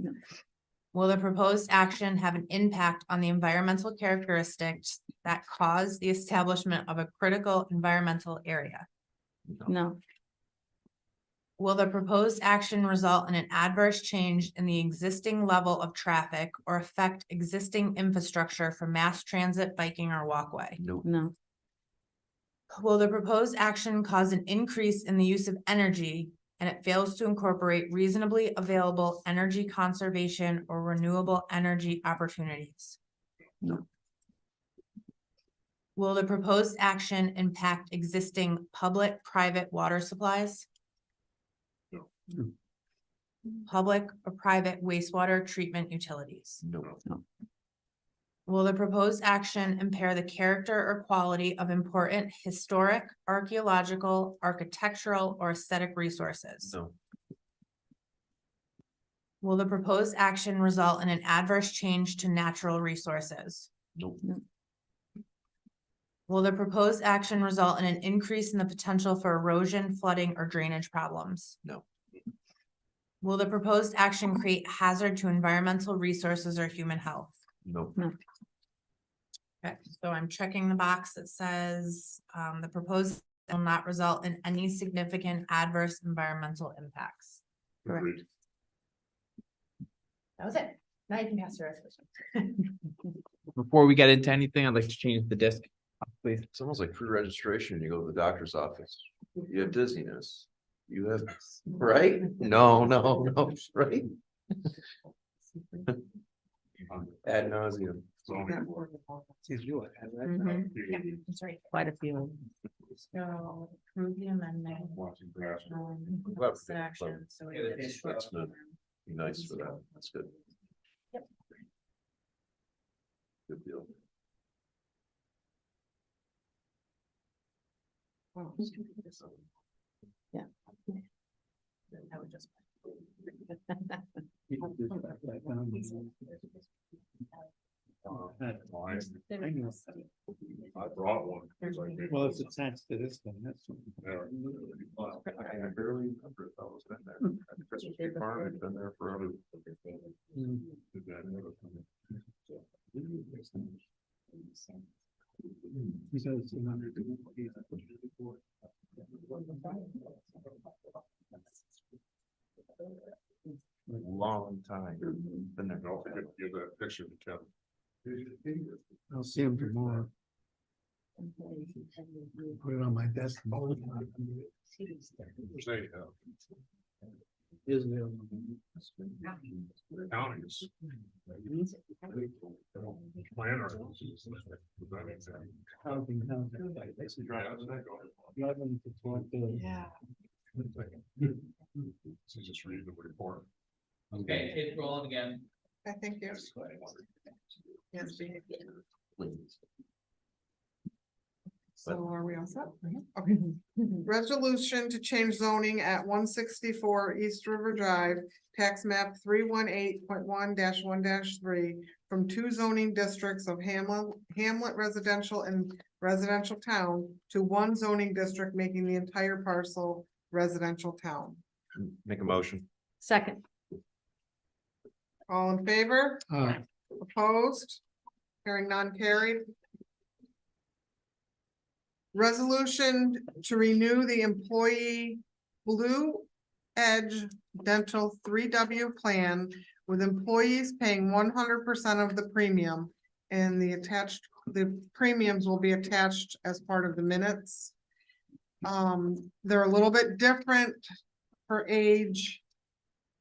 Will the proposed action have an impact on the environmental characteristics that cause the establishment of a critical environmental area?
No,
Will the proposed action result in an adverse change in the existing level of traffic or affect existing infrastructure for mass transit, biking, or walkway?
No,
Will the proposed action cause an increase in the use of energy and it fails to incorporate reasonably available energy conservation or renewable energy opportunities?
No.
Will the proposed action impact existing public-private water supplies?
No.
Public or private wastewater treatment utilities?
No.
Will the proposed action impair the character or quality of important historic, archaeological, architectural, or aesthetic resources?
No.
Will the proposed action result in an adverse change to natural resources?
Nope.
Will the proposed action result in an increase in the potential for erosion, flooding, or drainage problems?
No.
Will the proposed action create hazard to environmental resources or human health?
Nope.
Okay, so I'm checking the box that says, the proposed will not result in any significant adverse environmental impacts.
Agreed.
That was it. Now you can pass the resolution.
Before we get into anything, I'd like to change the disc, please.
It's almost like pre-registration. You go to the doctor's office. You have dizziness. You have, right? No, right? Ad nauseum.
Mhm. Yeah, that's right.
quite a few.
So approve the amendment.
Watching grass.
Well,
Opposite action, so we
yeah,
did
that's
short
good.
term.
Be nice for that. That's good.
Yep.
Good deal.
Yeah.
I would just.
I brought one.
Well, it's attached to this one, that's.
I barely remember if I was been there. At the Christmas tree farm, I've been there forever. Long time. Been there.
Don't forget to give that picture to Kevin.
I'll see him tomorrow. Put it on my desk.
Say, counties. Planner.
Yeah.
So just read the report.
Okay, it's rolling again.
I think yes. Yes, we- So are we all set? Okay. Resolution to change zoning at 164 East River Drive, tax map 318.1-1-3 from two zoning districts of Hamlet residential and residential town to one zoning district, making the entire parcel residential town.
Make a motion.
Second,
All in favor?
Aye.
Opposed? Hearing none carried. Resolution to renew the employee Blue Edge Dental 3W plan with employees paying 100% of the premium. And the premiums will be attached as part of the minutes. They're a little bit different for age.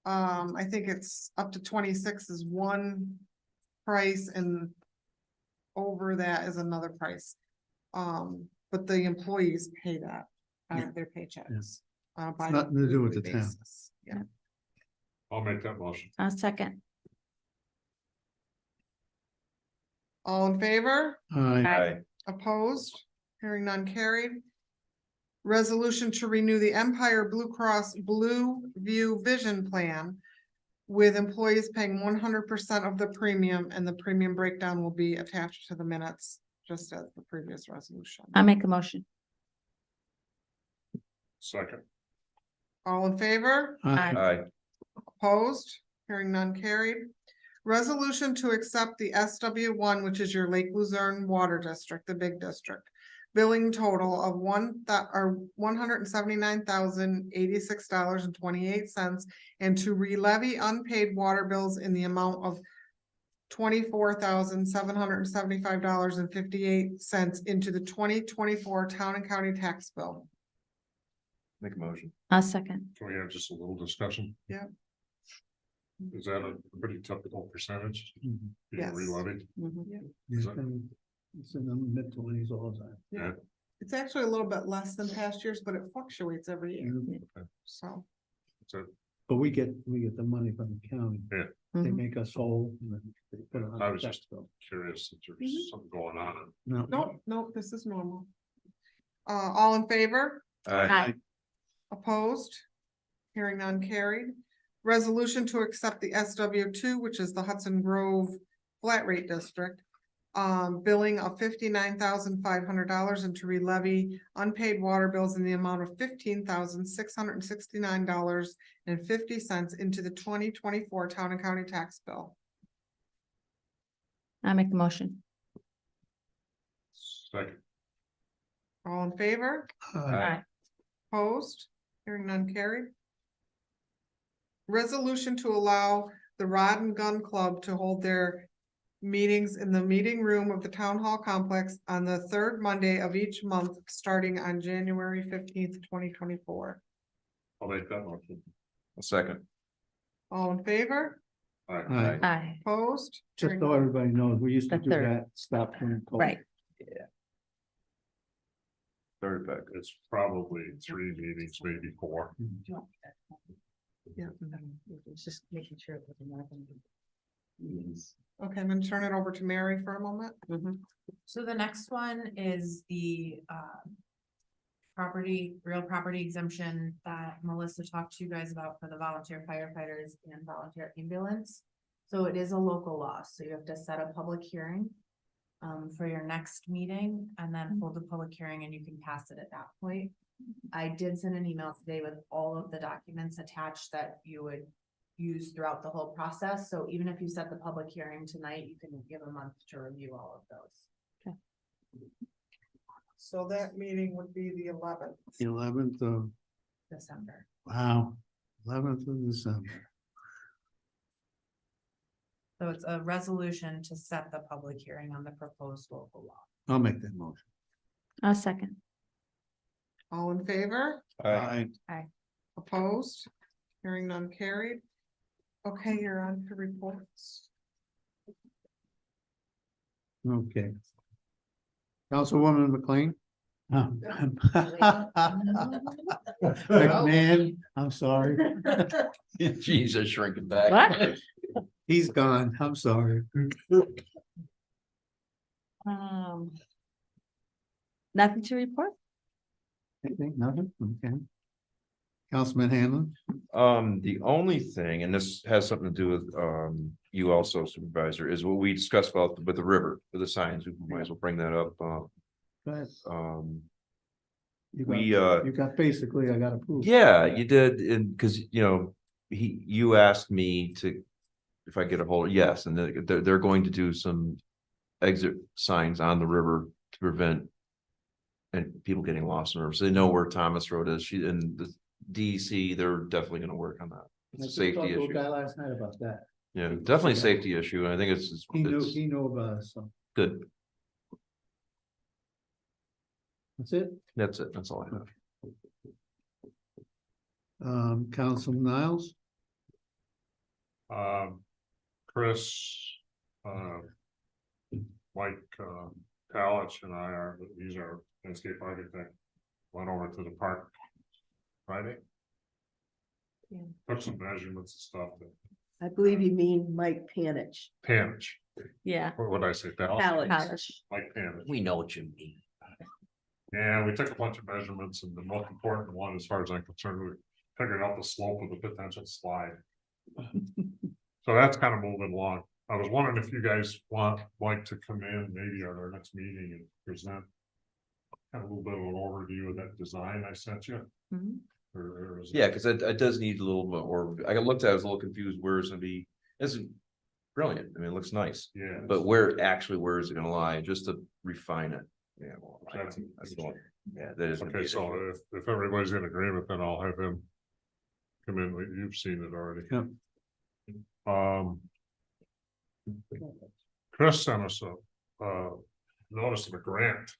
I think it's up to 26 is one price and over that is another price. But the employees pay that out of their paychecks. By
Nothing to do with the
weekly
town.
basis. Yeah.
I'll make that motion.
second.
All in favor?
Aye.
Aye.
Opposed? Hearing none carried. Resolution to renew the Empire Blue Cross Blue View Vision Plan with employees paying 100% of the premium, and the premium breakdown will be attached to the minutes, just as the previous resolution.
I make a motion.
Second.
All in favor?
Aye.
Aye.
Opposed? Hearing none carried. Resolution to accept the SW1, which is your Lake Luzerne Water District, the big district. billing total of $179,086.28 and to re-levy unpaid water bills in the amount of $24,775.58 into the 2024 town and county tax bill.
Make a motion.
I'll second.
Can we have just a little discussion?
Yeah.
Is that a pretty typical percentage being
Yes.
re-levied?
It's in the mid-20s all the time.
Yeah. It's actually a little bit less than past years, but it fluctuates every year, so.
So
But we get the money from the county.
Yeah.
They
Mhm.
make us whole. And then they put it on
I
the
was
tax
just
bill.
curious if there's
Mhm.
something going on.
No.
Nope, this is normal. All in favor?
Aye.
Opposed? Hearing none carried. Resolution to accept the SW2, which is the Hudson Grove Flat Rate District. Billing of $59,500 and to re-levy unpaid water bills in the amount of $15,669.50 into the 2024 town and county tax bill.
I make the motion.
Second,
All in favor?
Aye.
Opposed? Hearing none carried. Resolution to allow the Rod and Gun Club to hold their meetings in the meeting room of the Town Hall Complex on the third Monday of each month, starting on January 15th, 2024.
I'll make that motion.
A second.
All in favor?
Aye.
Aye.
Aye.
Opposed?
Just
Hearing
so
none.
everybody knows, we used to
The
do
third.
that, stop when it's cold.
Right.
Third back.
It's probably 3 meetings, maybe 4.
Yeah.
It's just making sure it doesn't happen.
Okay, I'm gonna turn it over to Mary for a moment.
So the next one is the real property exemption that Melissa talked to you guys about for the volunteer firefighters and volunteer ambulance. So it is a local law, so you have to set a public hearing for your next meeting and then hold a public hearing and you can pass it at that point. I did send an email today with all of the documents attached that you would use throughout the whole process. So even if you set the public hearing tonight, you can give a month to review all of those.
So that meeting would be the 11th.
11th of,
December.
wow, 11th of December.
So it's a resolution to set the public hearing on the proposed local law.
I'll make that motion.
I'll second.
All in favor?
Aye.
Opposed? Hearing none carried. Okay, you're on to reports.
Okay. Councilwoman McLean? McMahon, I'm sorry.
Jesus, shrinking back.
What?
He's gone. I'm sorry.
Nothing to report?
Anything? Nothing? Okay. Councilman Hanlon?
The only thing, and this has something to do with, you also Supervisor, is what we discussed about with the river, with the signs, we might as well bring that up,
Go ahead.
we,
You got basically, I got approved.
yeah, you did, and, cause, you asked me to, if I get a hold, yes, and they're going to do some exit signs on the river to prevent and people getting lost in the river, so they know where Thomas Road is, and the DEC, they're definitely gonna work on that. It's a safety
I talked to a
issue.
guy last night about that.
Yeah, definitely a safety issue, and I think it's
He knew about it, so
good.
that's it.
That's it, that's all I have.
Councilman Niles?
Chris, Mike, Talich and I he's our landscape architect, went over to the park Friday. Took some measurements and stuff.
I believe you mean Mike Panich.
Panich,
Yeah.
what would I say? Talich?
College.
Mike Panich.
We know what you mean.
And we took a bunch of measurements, and the most important one, as far as I'm concerned, we figured out the slope of the potential slide. So that's kind of moving along. I was wondering if you guys want Mike to come in maybe at our next meeting and present kind of a little bit of an overview of that design I sent you.
Mhm.
Or is it-
Yeah, because it does need a little bit, or I got looked at, I was a little confused, where it's gonna be, this is brilliant, I mean, it looks nice.
Yeah.
But where is it gonna lie, just to refine it, Yeah, well, that's the one. Yeah, that is. gonna be
Okay,
an
so
issue.
if everybody's in agreement, then I'll have him come in, you've seen it already.
Yep.
Chris sent us notice of a grant.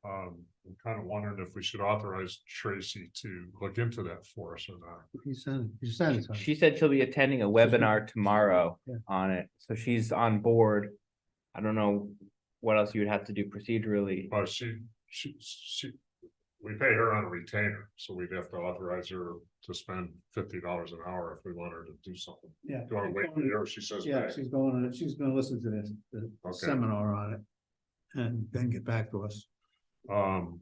I'm kind of wondering if we should authorize Tracy to look into that for us or not.
He sent it.
She said she'll be attending a webinar tomorrow
Yeah.
on it, so she's on board. I don't know what else you would have to do procedurally.
But we pay her on a retainer, so we'd have to authorize her to spend $50 an hour if we want her to do something.
Yeah.
Do you want to wait for her? She says.
Yeah,
back.
she's gonna listen to this, the
Okay.
seminar on it. And then get back to us.
I'm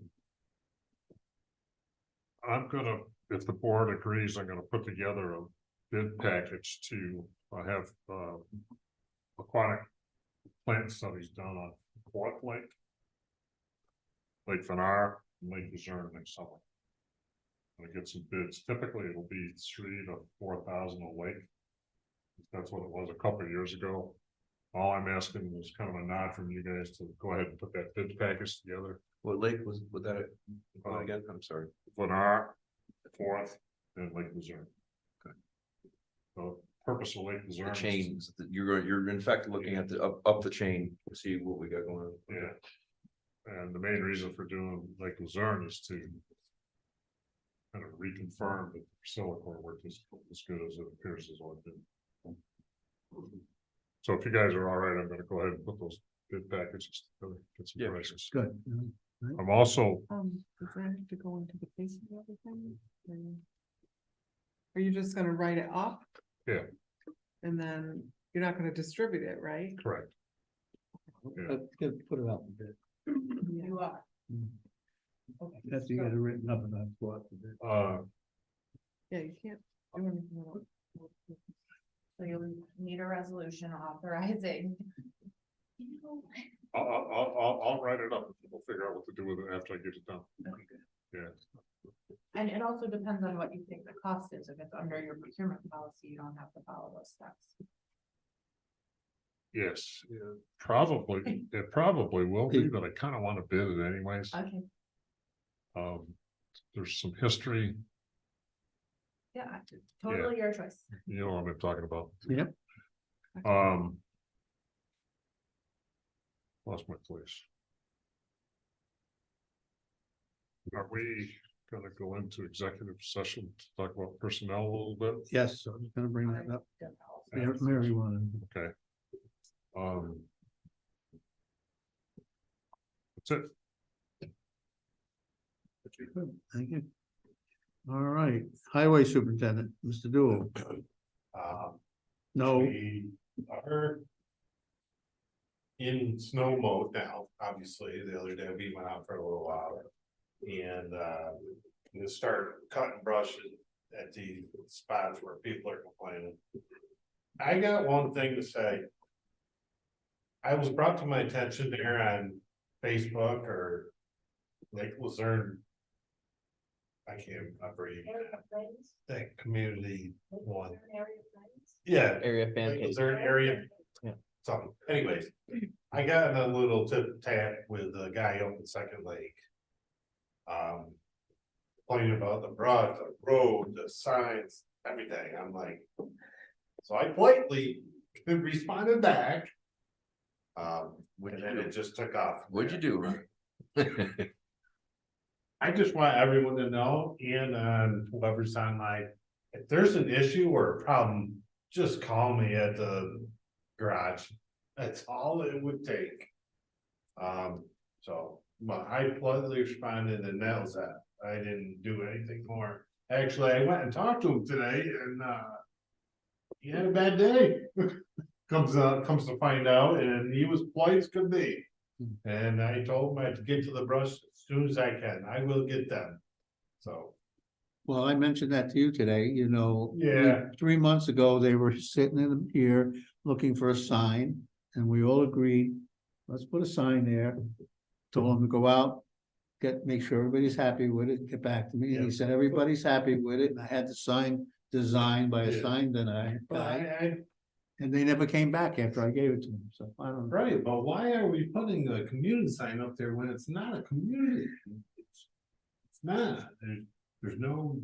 gonna, if the board agrees, I'm gonna put together a bid package to have aquatic plant studies done on Fourth Lake, Lake Fanar, and Lake Luzerne next summer. I'm gonna get some bids. Typically, it'll be 3,000 to 4,000 a lake. That's what it was a couple of years ago. All I'm asking is kind of a nod from you guys to go ahead and put that bid package together.
What lake was that again? I'm sorry.
Fanar, Fourth, and Lake Luzerne. Okay. The purpose of Lake Luzerne.
The chains that you're in fact looking at the up the chain to see what we got going on.
Yeah. And the main reason for doing Lake Luzerne is to kind of reconfirm that the silicone work is as good as it appears as what it did. So if you guys are all right, I'm gonna go ahead and put those bid packages together, get some
Yeah.
prices.
Good.
I'm also,
Does that have to go into the face of everything? Are you just gonna write it up?
Yeah.
And then you're not gonna distribute it, right?
correct, Yeah.
Put it out a bit.
You are.
That's, you got it written up enough for it.
Yeah, you can't do anything without.
So you'll need a resolution authorizing.
I'll write it up. We'll figure out what to do with it after I get it done. Yeah,
And it also depends on what you think the cost is. If it's under your procurement policy, you don't have to follow those steps.
yes, yeah, probably, it probably will be, but I kind of want to bid it anyways.
Okay,
There's some history,
yeah, totally your choice.
you know what I'm talking about.
Yep.
Lost my place. Are we gonna go into executive session to talk about personnel a little bit?
Yes, so I'm gonna bring that up. Mary wanted.
Okay. That's it.
Thank you. All right, Highway Superintendent, Mr. Dool. No,
We are in snow mode now, obviously. The other day we went out for a little while. And we start cutting brush at the spots where people are complaining. I got one thing to say. I was brought to my attention there on Facebook or Lake Luzerne. I can't remember that community one. Yeah.
Area fan
Lake
page.
Luzerne area.
Yeah.
Something, anyways, I got in a little tip tap with a guy up in Second Lake. Complaining about the brush, the road, the signs, everything. I'm like. So I politely responded back. And then it just took off.
What'd you do, Ron?
I just want everyone to know, and whoever's on if there's an issue or a problem, just call me at the garage. That's all it would take. But I politely responded and that was that. I didn't do anything more. Actually, I went and talked to him today and he had a bad day. Comes to find out, and he was polite as could be. And I told him I had to get to the brush as soon as I can. I will get them. So.
well, I mentioned that to you today, you know.
Yeah.
3 months ago, they were sitting in here looking for a sign, and we all agreed, let's put a sign there. Told them to go out, make sure everybody's happy with it, get back to me, and he said, everybody's happy with it, and I had the sign designed by a sign guy. And they never came back after I gave it to them, so I don't know.
Right, but why are we putting a community sign up there when it's not a community? It's not, there's no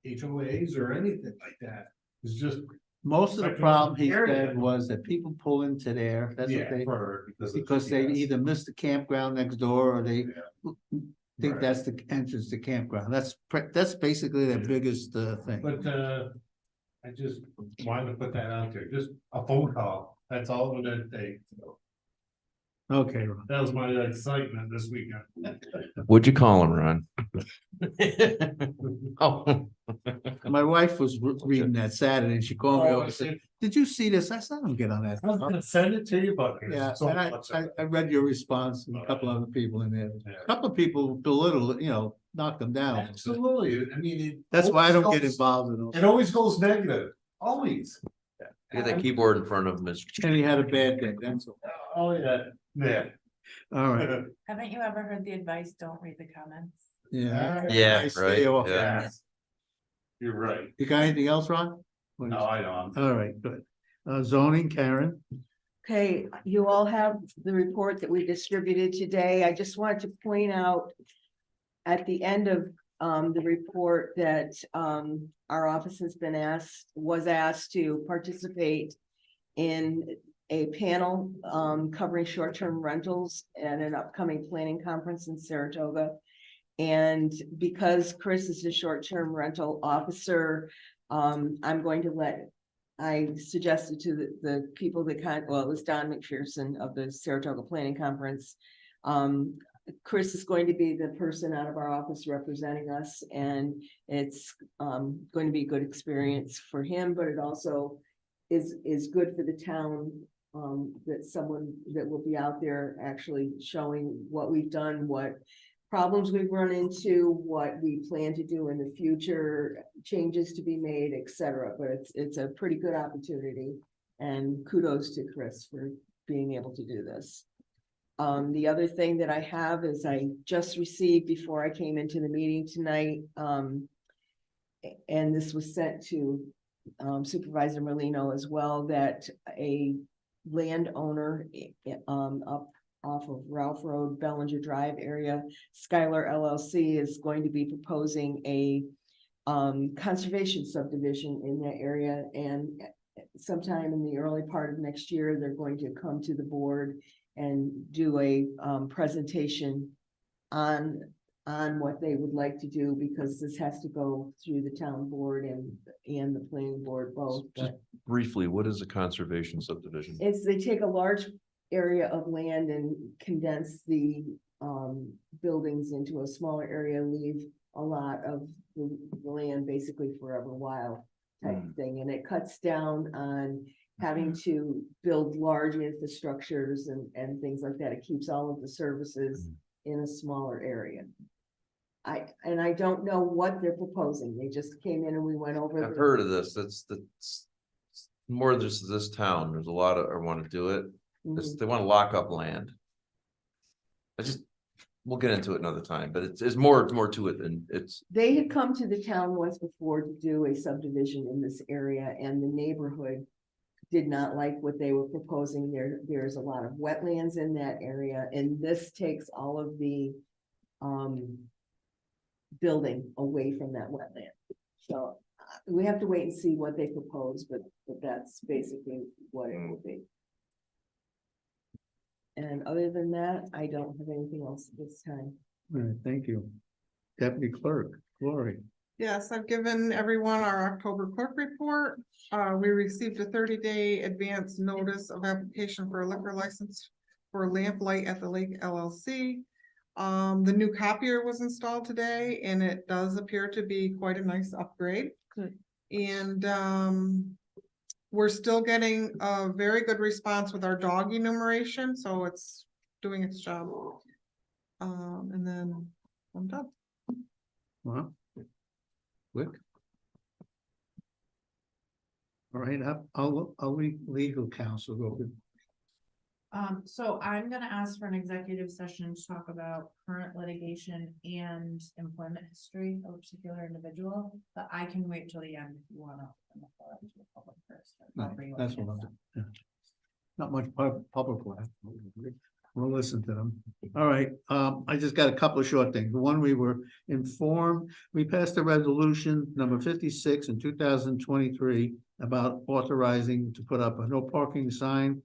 HOAs or anything like that. It's just.
Most of the
Like,
problem he
area.
said was that people pull into there, that's what
Yeah,
they,
because.
because they either miss the campground next door or they think
Right.
that's the entrance to campground. That's basically their biggest thing.
But, I just wanted to put that out there, just a phone call, that's all it would take.
Okay, Ron.
That was my excitement this weekend.
Would you call him, Ron? Oh.
My wife was reading that Saturday and she called me over and said, did you see this? I said, I don't get on that.
I was gonna send it to you, but. there's
Yeah,
so
and
much of
I
it.
read your response and a couple other people in there.
Yeah.
A couple of people belittle, knock them down.
Absolutely, I mean.
That's why I don't get
always goes-
involved in those.
It always goes negative, always.
Get that keyboard in front of him.
And he had a bad day, that's all.
Oh, yeah, yeah.
All right,
Haven't you ever heard the advice, don't read the comments?
yeah.
Yeah,
I stay
right,
off
yeah.
that.
You're right.
You got anything else, Ron?
No, I don't.
All right, good. Zoning, Karen.
Okay, you all have the report that we distributed today. I just wanted to point out at the end of the report that our office has been was asked to participate in a panel covering short-term rentals at an upcoming planning conference in Saratoga. And because Chris is a short-term rental officer, I'm going to I suggested to the people that well, it was Don McPherson of the Saratoga Planning Conference. Chris is going to be the person out of our office representing us, and it's going to be a good experience for him, but it also is good for the town, that someone that will be out there actually showing what we've done, what problems we've run into, what we plan to do in the future, changes to be made, etc. But it's a pretty good opportunity, and kudos to Chris for being able to do this. The other thing that I have is I just received before I came into the meeting tonight, and this was sent to Supervisor Merlino as well, that a landowner up off of Ralph Road, Bellinger Drive area, Skylar LLC is going to be proposing a conservation subdivision in that area, and sometime in the early part of next year, they're going to come to the board and do a presentation on what they would like to do, because this has to go through the town board and the planning board both.
Just briefly, what is a conservation subdivision?
They take a large area of land and condense the buildings into a smaller area, leave a lot of the land basically forever wild type thing, and it cuts down on having to build large infrastructures and things like that. It keeps all of the services in a smaller area. I don't know what they're proposing. They just came in and we went over.
I've heard of this. That's more just this town. There's a lot of, I want to do it. They want to lock up land. We'll get into it another time, but it's more to it than it's.
They had come to the town once before to do a subdivision in this area, and the neighborhood did not like what they were proposing. There's a lot of wetlands in that area, and this takes all of the building away from that wetland. So we have to wait and see what they propose, but that's basically what it will be. And other than that, I don't have anything else at this time.
All right, thank you. Deputy Clerk, Glory.
Yes, I've given everyone our October clerk report. We received a 30-day advance notice of application for a liquor license for Lamplight at the Lake LLC. The new copier was installed today, and it does appear to be quite a nice upgrade.
Good.
And we're still getting a very good response with our dog enumeration, so it's doing its job. And then I'm done.
Well, quick. All right, I'll legal counsel go.
So I'm gonna ask for an executive session to talk about current litigation and employment history of a particular individual, but I can wait till the end if you wanna open the floor up to the public first.
No, that's what I'm, yeah. Not much public life. We'll listen to them. All right, I just got a couple of short things. One, we were informed, we passed a resolution number 56 in 2023 about authorizing to put up a no parking sign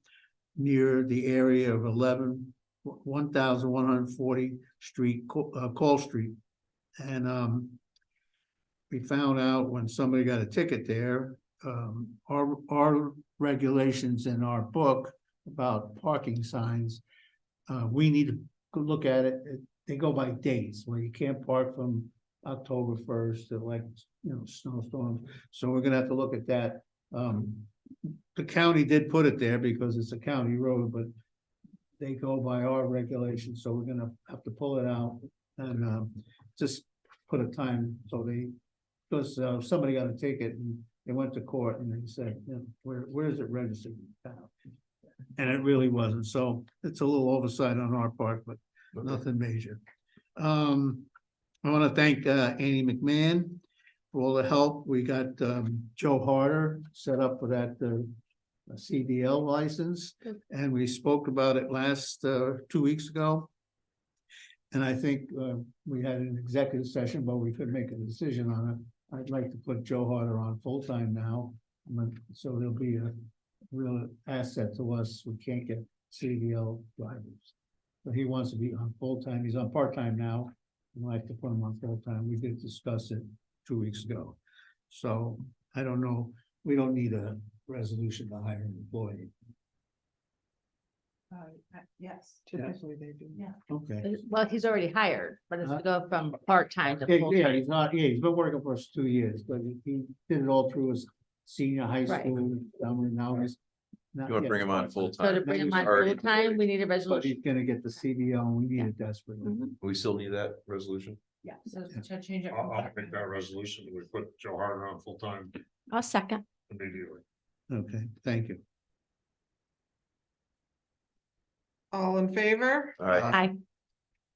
near the area of 1140 Street, Call Street. And we found out when somebody got a ticket there, our regulations in our book about parking signs, we need to look at it. They go by dates, where you can't park from October 1st to, like, snowstorms. So we're gonna have to look at that. The county did put it there because it's a county road, but they go by our regulations, so we're gonna have to pull it out and just put a time, so because somebody got a ticket and they went to court and they said, where is it registered? And it really wasn't, so it's a little oversight on our part, but nothing major. I want to thank Annie McMahon for all the help. We got Joe Harder set up for that CDL license, and we spoke about it last 2 weeks ago. And I think we had an executive session, but we couldn't make a decision on it. I'd like to put Joe Harder on full-time now, so he'll be a real asset to us. We can't get CDL drivers. But he wants to be on full-time. He's on part-time now. I'd like to put him on full-time. We did discuss it 2 weeks ago. So I don't know. We don't need a resolution to hire an employee.
Yes.
Typically they do.
Yeah.
Okay.
Well, he's already hired, but it's to go from part-time to
Yeah,
full-time.
he's not, he's been working for us 2 years, but he did it all through his senior high
Right.
school. Now he's. not
You wanna
yet
bring him on
full-time.
full-time?
So to bring him on
Already
full-time, we need a
But
resolution.
he's gonna get the CDL, and we need it desperately.
Mhm.
We still need that resolution?
Yeah, so to change it.
I'll make that resolution. We put Joe Harder on full-time
I'll second.
immediately.
Okay, thank you.
All in favor?
All right,
I,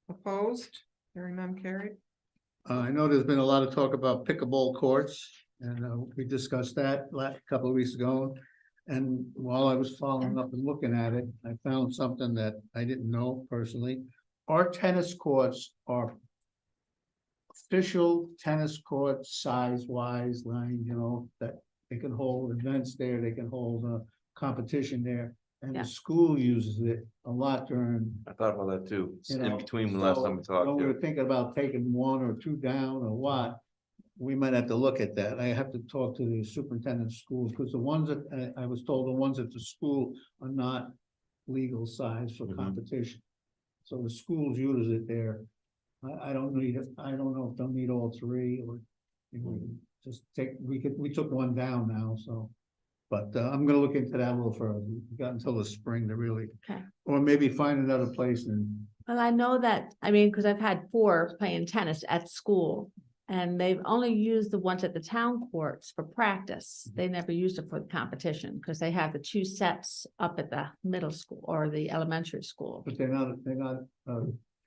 Opposed? Hearing none carried.
I know there's been a lot of talk about pickleball courts, and we discussed that last couple of weeks ago. And while I was following up and looking at it, I found something that I didn't know personally. Our tennis courts are official tennis courts, size-wise, that they can hold events there, they can hold a competition there. And
Yeah.
the school uses it a lot during.
I thought about that too. It's
You
in
know,
between the last
so,
time we talked.
when we
yeah.
were thinking about taking one or two down or what, we might have to look at that. I have to talk to the superintendent of schools, because the ones that, I was told the ones at the school are not legal size for
Mhm.
competition. So the schools use it there. I don't need it, I don't know if they'll need all three, or just we took one down now, so. But I'm gonna look into that a little further. We got until the spring to really,
Okay.
or maybe find another place and.
well, I know that, because I've had 4 playing tennis at school. And they've only used the ones at the town courts for practice. They never used it for the competition, because they have the 2 sets up at the middle school or the elementary school.
But they're not.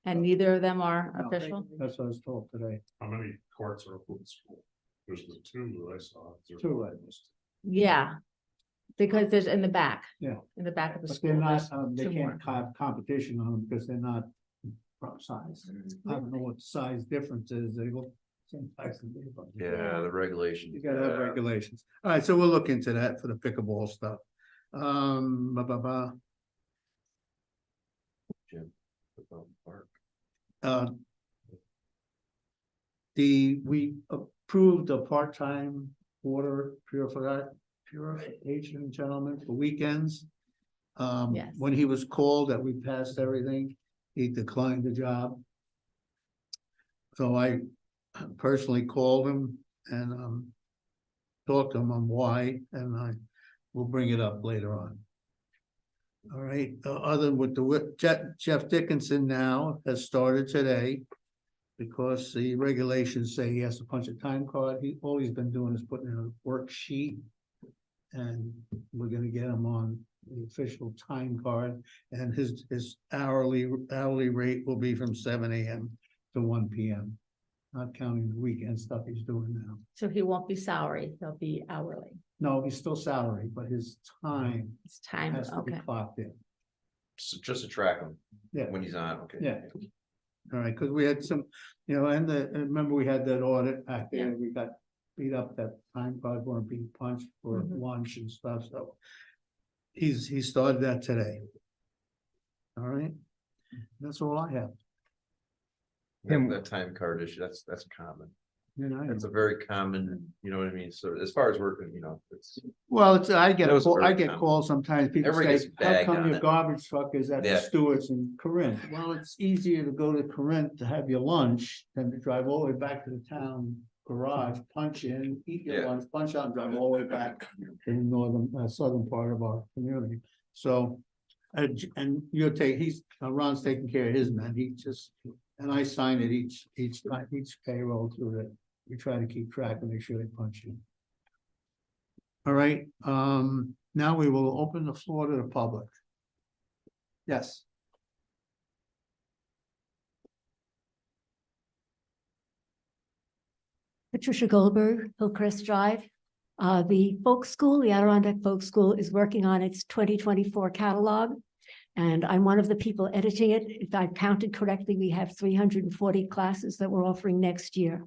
And neither of them are
No,
official.
That's what I was told today.
How many courts are open at school? There's the 2 that I saw. There's
Two,
one.
right.
Yeah. Because there's in the back.
Yeah.
In the back of the
But
school.
they're not,
there's
they
2 more.
can't have competition on them because they're not prop size. I don't know what the size difference is. They look same size as they, but
Yeah, the regulations.
you gotta have
yeah.
regulations. All right, so we'll look into that for the pickleball stuff.
Jim, football park.
We approved a part-time water purification gentleman for weekends.
Yes.
When he was called that we passed everything, he declined the job. So I personally called him and talked to him on why, and I will bring it up later on. All right, other with the Jeff Dickinson now has started today. Because the regulations say he has to punch a time card. All he's been doing is putting in a worksheet. And we're gonna get him on the official time card, and his hourly rate will be from 7 AM to 1 PM. not counting the weekend stuff he's doing now.
So he won't be salary, he'll be hourly.
No, he's still salary, but his time
It's time,
has to be
okay.
clocked in.
Just to track him
Yeah.
when he's on, okay.
Yeah. All right, because we had some, and remember we had that audit back there, we got beat up that time cards weren't being punched for
Mhm.
lunch and stuff, so. He started that today. All right, that's all I have.
That time card issue, that's common. It's a very common, you know what I mean? So as far as working, it's.
Well, I
That was very
get
common.
calls sometimes, people
Everybody
say,
gets
how
bagged
come
on
your
it."
garbage truck is at the
Yeah.
Stewart's in Corinth? Well, it's easier to go to Corinth to have your lunch than to drive all the way back to the town garage, punch in, eat your
Yeah.
lunch, punch out, and drive all the way back to the northern, southern part of our community. So, and Ron's taking care of his men, and I sign it each time, each payroll through that. We try to keep track and make sure they punch in. All right, now we will open the floor to the public. Yes.
Patricia Goldberg, Hillcrest Drive. The folk school, the Adirondack Folk School, is working on its 2024 catalog. And I'm one of the people editing it. If I counted correctly, we have 340 classes that we're offering next year.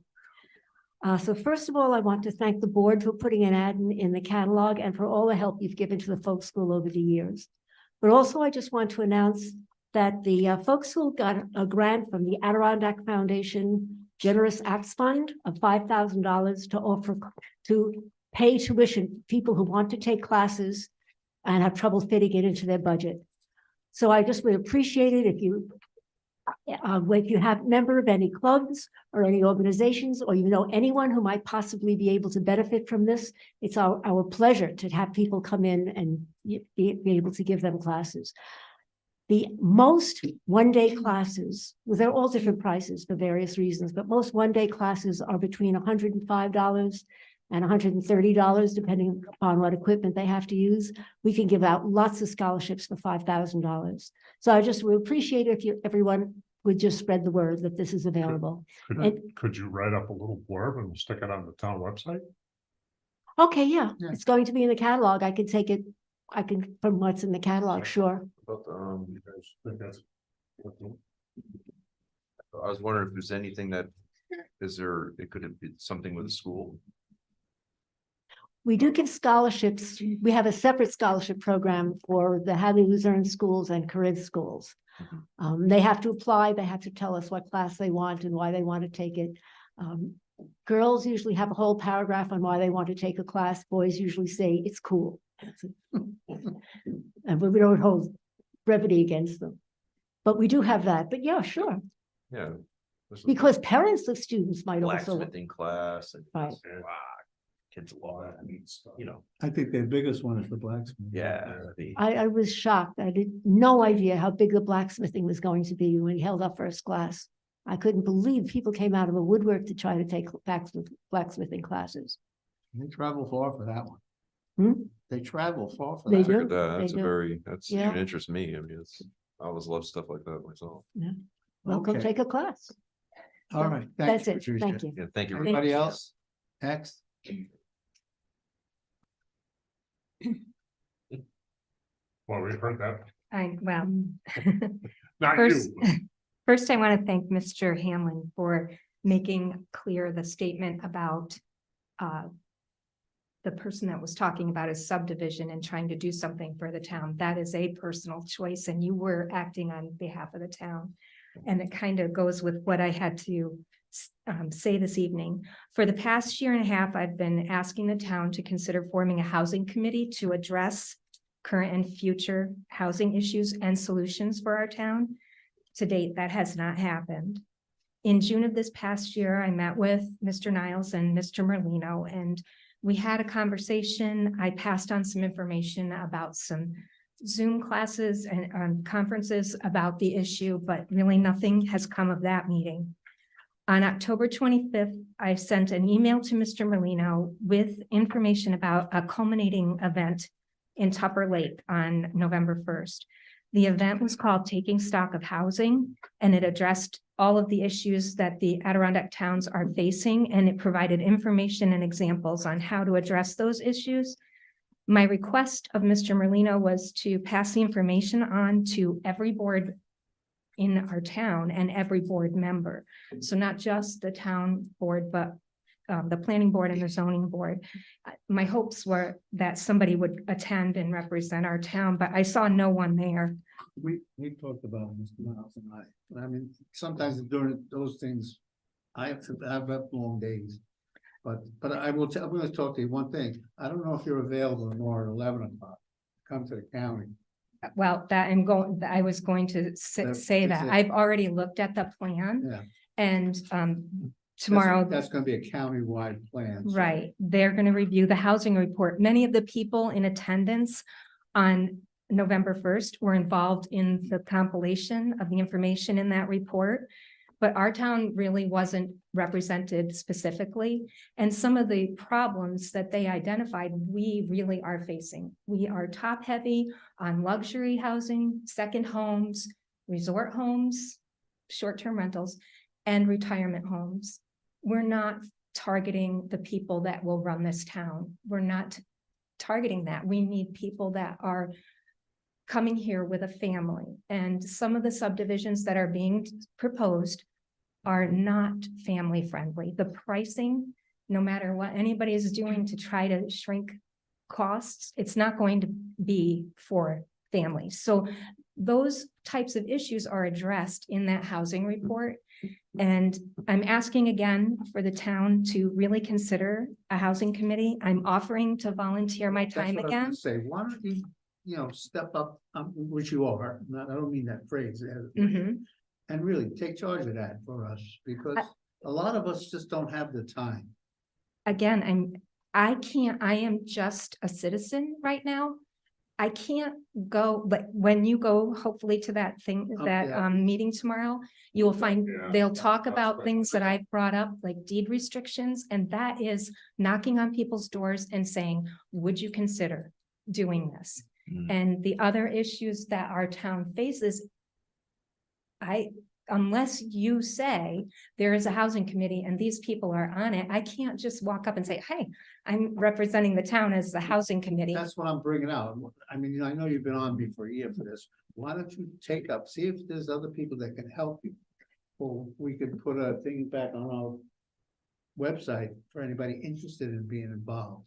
So first of all, I want to thank the board for putting an ad in the catalog and for all the help you've given to the folk school over the years. But also, I just want to announce that the folk school got a grant from the Adirondack Foundation Generous Acts Fund of $5,000 to pay tuition for people who want to take classes and have trouble fitting it into their budget. So I just would appreciate it if you have member of any clubs or any organizations, or anyone who might possibly be able to benefit from this. It's our pleasure to have people come in and be able to give them classes. The most one-day classes, well, they're all different prices for various reasons, but most one-day classes are between $105 and $130, depending upon what equipment they have to use. We can give out lots of scholarships for $5,000. So I just would appreciate it if everyone would just spread the word that this is available.
Could you write up a little blurb and we'll stick it on the town website?
Okay, yeah, it's going to be in the catalog. I can take it, from what's in the catalog, sure.
But, I was wondering if there's anything it could be something with the school.
We do give scholarships. We have a separate scholarship program for the Hadley Luzerne schools and Corinth schools. They have to apply, they have to tell us what class they want and why they want to take it. Girls usually have a whole paragraph on why they want to take a class. Boys usually say it's cool. And we don't hold brevity against them. But we do have that, but yeah, sure.
Yeah.
Because parents of students might also.
Blacksmithing class and.
Right.
Kids love it,
I think their biggest one is the blacksmith.
Yeah.
I was shocked. I had no idea how big the blacksmithing was going to be when we held our first class. I couldn't believe people came out of the woodwork to try to take blacksmithing classes.
They travel far for that one. They travel far for
They
that.
do.
That's
do.
even interests me. I mean, I always love stuff like that myself.
Well, go
Okay.
take a class.
All right.
That's
Thanks,
it.
Patricia.
Thank you.
Yeah, thank you.
Everybody else? Next.
Well, we've heard that. Not
First,
you.
first I want to thank Mr. Hanlon for making clear the statement about the person that was talking about his subdivision and trying to do something for the town. That is a personal choice, and you were acting on behalf of the town. And it kind of goes with what I had to say this evening. For the past year and a half, I've been asking the town to consider forming a housing committee to address current and future housing issues and solutions for our town. To date, that has not happened. In June of this past year, I met with Mr. Niles and Mr. Merlino, and we had a conversation. I passed on some information about some Zoom classes and conferences about the issue, but really nothing has come of that meeting. On October 25th, I sent an email to Mr. Merlino with information about a culminating event in Tupper Lake on November 1st.
The event was called Taking Stock of Housing, and it addressed all of the issues that the Adirondack towns are facing, and it provided information and examples on how to address those issues. My request of Mr. Merlino was to pass the information on to every board in our town and every board member. So not just the town board, but the planning board and the zoning board. My hopes were that somebody would attend and represent our town, but I saw no one there.
We talked about it, Mr. Miles and I mean, sometimes during those things, I have long days. But I'm gonna talk to you one thing. I don't know if you're available tomorrow at 11 o'clock. Come to the county.
Well, I was going to say that. I've already looked at the plan.
Yeah.
And tomorrow.
That's gonna be a countywide plan. so-
Right, they're gonna review the housing report. Many of the people in attendance on November 1st were involved in the compilation of the information in that report. But our town really wasn't represented specifically. And some of the problems that they identified, we really are facing. We are top heavy on luxury housing, second homes, resort homes, short-term rentals, and retirement homes. We're not targeting the people that will run this town. We're not targeting that. We need people that are coming here with a family. And some of the subdivisions that are being proposed are not family friendly. The pricing, no matter what anybody is doing to try to shrink costs, it's not going to be for families. So those types of issues are addressed in that housing report. And I'm asking again for the town to really consider a housing committee. I'm offering to volunteer my
That's
time
what I was
again.
gonna say, why don't you, step up, which you are, I don't mean that phrase.
Mhm.
And really take charge of that for us, because a lot of us just don't have the time.
Again, I am just a citizen right now. I can't go, but when you go hopefully to that thing,
yeah.
meeting tomorrow, you will find,
Yeah,
they'll talk
that's
about
right.
things that I've brought up, like deed restrictions, and that is knocking on people's doors and saying, would you consider doing this? And the other issues that our town faces, unless you say there is a housing committee and these people are on it, I can't just walk up and say, hey, I'm representing the town as the housing committee.
That's what I'm bringing out. I mean, I know you've been on me for a year for this. Why don't you see if there's other people that can help you? Or we could put a thing back on our website for anybody interested in being involved.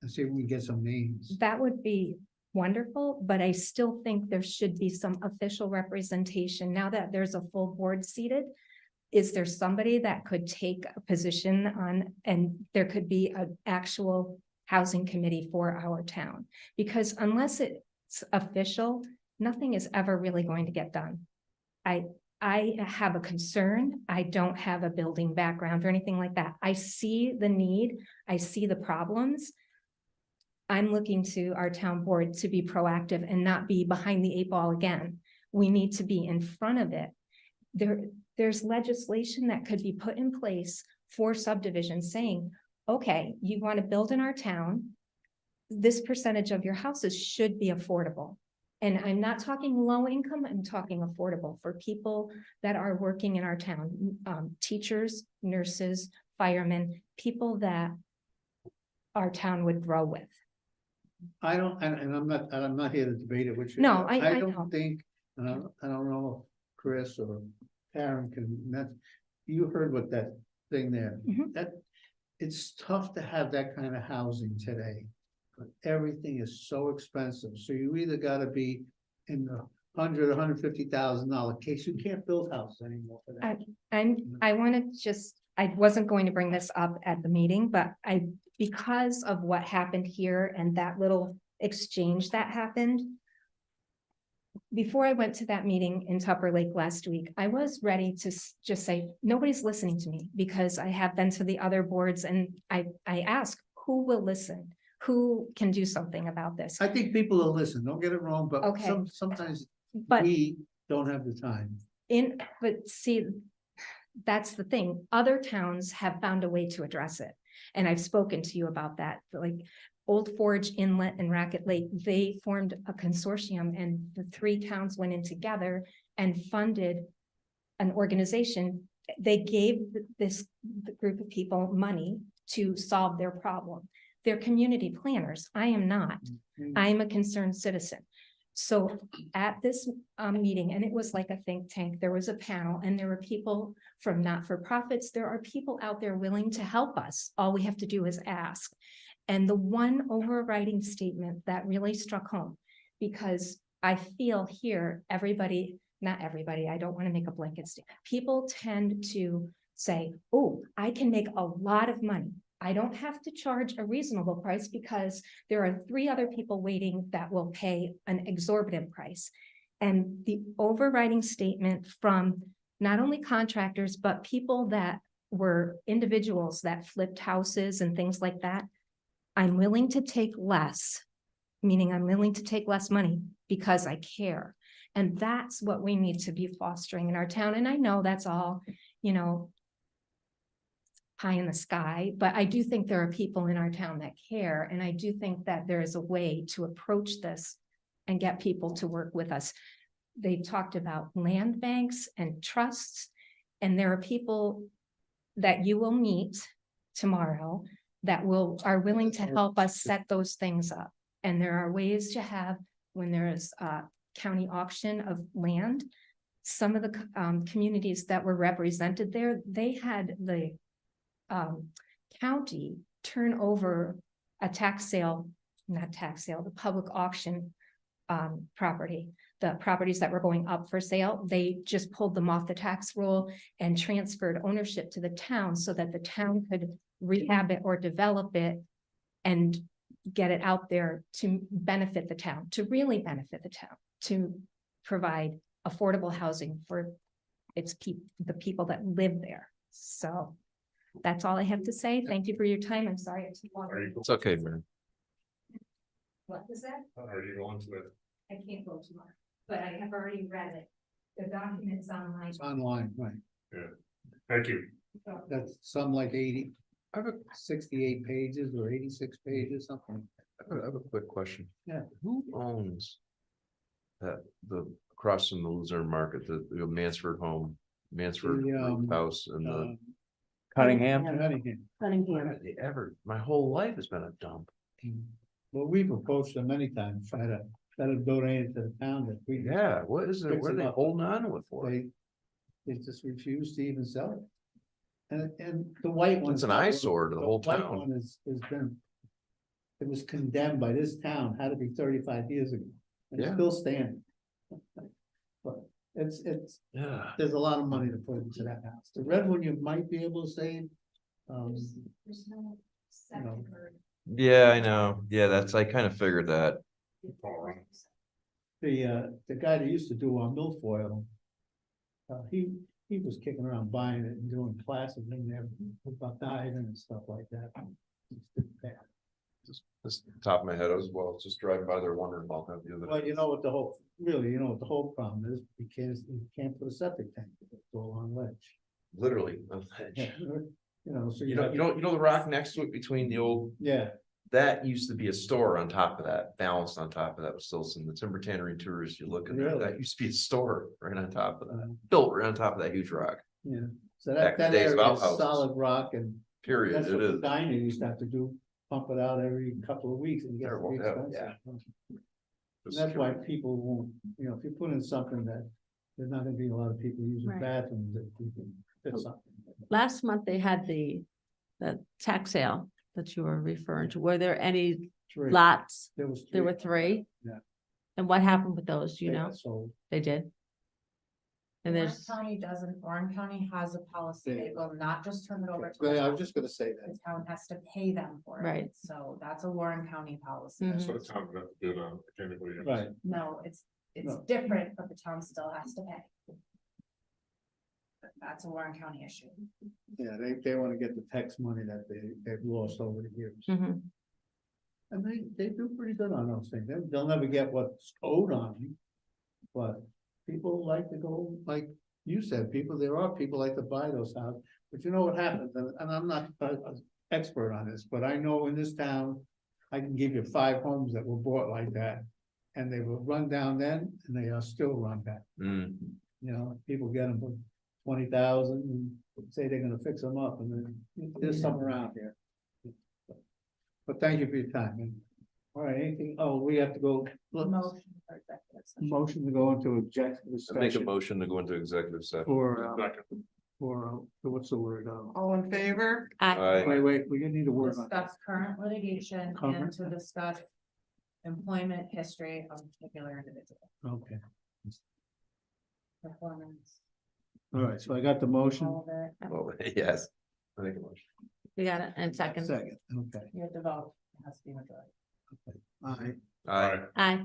And see if we can get some names.
That would be wonderful, but I still think there should be some official representation now that there's a full board seated. Is there somebody that could take a position on, and there could be an actual housing committee for our town? Because unless it's official, nothing is ever really going to get done. I have a concern. I don't have a building background or anything like that. I see the need. I see the problems. I'm looking to our town board to be proactive and not be behind the 8 ball again. We need to be in front of it. There's legislation that could be put in place for subdivisions saying, okay, you want to build in our town, this percentage of your houses should be affordable. And I'm not talking low income, I'm talking affordable for people that are working in our town, teachers, nurses, firemen, people that our town would grow with.
I don't, and I'm not here to debate it with you.
No, I know.
don't think, and I don't know if Chris or Karen you heard what that thing there,
Mhm.
that it's tough to have that kind of housing today. But everything is so expensive, so you either gotta be in the $150,000 case, you can't build houses anymore for that.
I wasn't going to bring this up at the meeting, but because of what happened here and that little exchange that happened. Before I went to that meeting in Tupper Lake last week, I was ready to just say, nobody's listening to me, because I have been to the other boards and I ask, who will listen? Who can do something about this?
I think people will listen, don't get it wrong, but
Okay.
sometimes
But
we don't have the time.
but see, that's the thing. Other towns have found a way to address it. And I've spoken to you about that, like Old Forge, Inlet and Racket Lake, they formed a consortium and the 3 towns went in together and funded an organization. They gave this group of people money to solve their problem. They're community planners. I am not. I am a concerned citizen. So at this meeting, and it was like a think tank, there was a panel and there were people from not-for-profits. There are people out there willing to help us. All we have to do is ask. And the one overriding statement that really struck home, because I feel here, everybody, not everybody, I don't want to make a blanket statement. People tend to say, oh, I can make a lot of money. I don't have to charge a reasonable price because there are 3 other people waiting that will pay an exorbitant price. And the overriding statement from not only contractors, but people that were individuals that flipped houses and things like that, I'm willing to take less, meaning I'm willing to take less money because I care. And that's what we need to be fostering in our town. And I know that's all, you know, pie in the sky, but I do think there are people in our town that care. And I do think that there is a way to approach this and get people to work with us. They talked about land banks and trusts, and there are people that you will meet tomorrow that are willing to help us set those things up. And there are ways to have, when there is a county auction of land, some of the communities that were represented there, they had the county turn over a the public auction property. The properties that were going up for sale, they just pulled them off the tax roll and transferred ownership to the town so that the town could rehab it or develop it and get it out there to benefit the town, to really benefit the town, to provide affordable housing for the people that live there. So that's all I have to say. Thank you for your time. I'm sorry it's too long.
It's okay, man.
What was that?
Are you going to it?
I can't go tomorrow, but I have already read it. The document's online.
It's online, right?
Yeah, thank you.
That's some like 80, I have 68 pages or 86 pages, something.
I have a quick question.
Yeah.
Who owns across from the Luzerne Market, the Mansford house and the
Cunningham.
my whole life has been a dump.
Well, we've approached them many times, try to let them donate it to the town that we.
Yeah, what is it?
Fix
What are
it
they
up.
holding on to it for?
They just refuse to even sell it. And the white one.
It's an eyesore to the whole
white
town.
one has been. It was condemned by this town, had to be 35 years ago, and it's
Yeah.
still standing. But it's,
Yeah.
there's a lot of money to put into that house. The red one, you might be able to save.
There's no second or
Yeah, I know. Yeah, I kind of figured that.
The guy that used to do our milfoil. He was kicking around buying it and doing classes in there about diving and stuff like that. It's bad.
Just top of my head as well, just driving by there wondering about that the other
Well,
day.
you know what the whole problem is, because you can't put a septic tank, it's all on ledge.
Literally. a
Yeah,
ledge.
so
You know the rock next to it between the old,
Yeah,
that used to be a store on top of that, balanced on top of that was still some, the timber tannery tours, you look in there,
Really?
that used to be a store right on top of that,
Um,
built right on top of that huge rock,
yeah, so
Back
that
in the days of
area is
outhouses.
solid rock, and
period,
that's
it
what the
is.
diner used to have to do, pump it out every couple of weeks and get
Terrible,
pretty
yeah,
expensive. And that's why people won't, if you put in something that, there's not gonna be a lot of people using
Right.
bathrooms, that you can fit something.
Last month they had the tax sale that you were referring to. Were there any
Three.
lots?
There was.
There were 3?
Yeah.
And what happened with those? Do you
They
know?
got sold.
They did? And
Warren
there's,
County doesn't, Warren County has a policy, they will not just turn it over to.
Well,
the
I was
town.
just gonna say that.
The town has to pay them for it.
Right.
So that's a Warren County policy.
Mhm.
So the town would have to bid on anybody else.
Right.
No, it's
No.
different, but the town still has to pay. But that's a Warren County issue.
Yeah, they wanna get the tax money that they've lost over the years.
Mhm.
And they do pretty good on those things. They'll never get what's owed on them. But people like to go, like you said, people, there are people like to buy those houses, but you know what happens, and I'm not an expert on this, but I know in this town, I can give you 5 homes that were bought like that. And they were run down then, and they are still run down.
Mm.
You know, people get them for 20,000 and say they're gonna fix them up, and then there's some around here. But thank you for your time. And, all right, anything, oh, we have to go.
Motion for executive session.
Motion to go into executive
I make a
session
motion to go into executive session.
for, what's the word?
All in favor?
Aye.
Wait, we need a word on that.
Discuss current litigation and
Current?
to discuss employment history of a particular individual,
Okay,
performance,
all right, so I got the motion.
all of it.
Oh, yes. I make a motion.
You got it, and second.
Second, okay,
You have to vote, it has to be majority.
all right.
Aye.
Aye.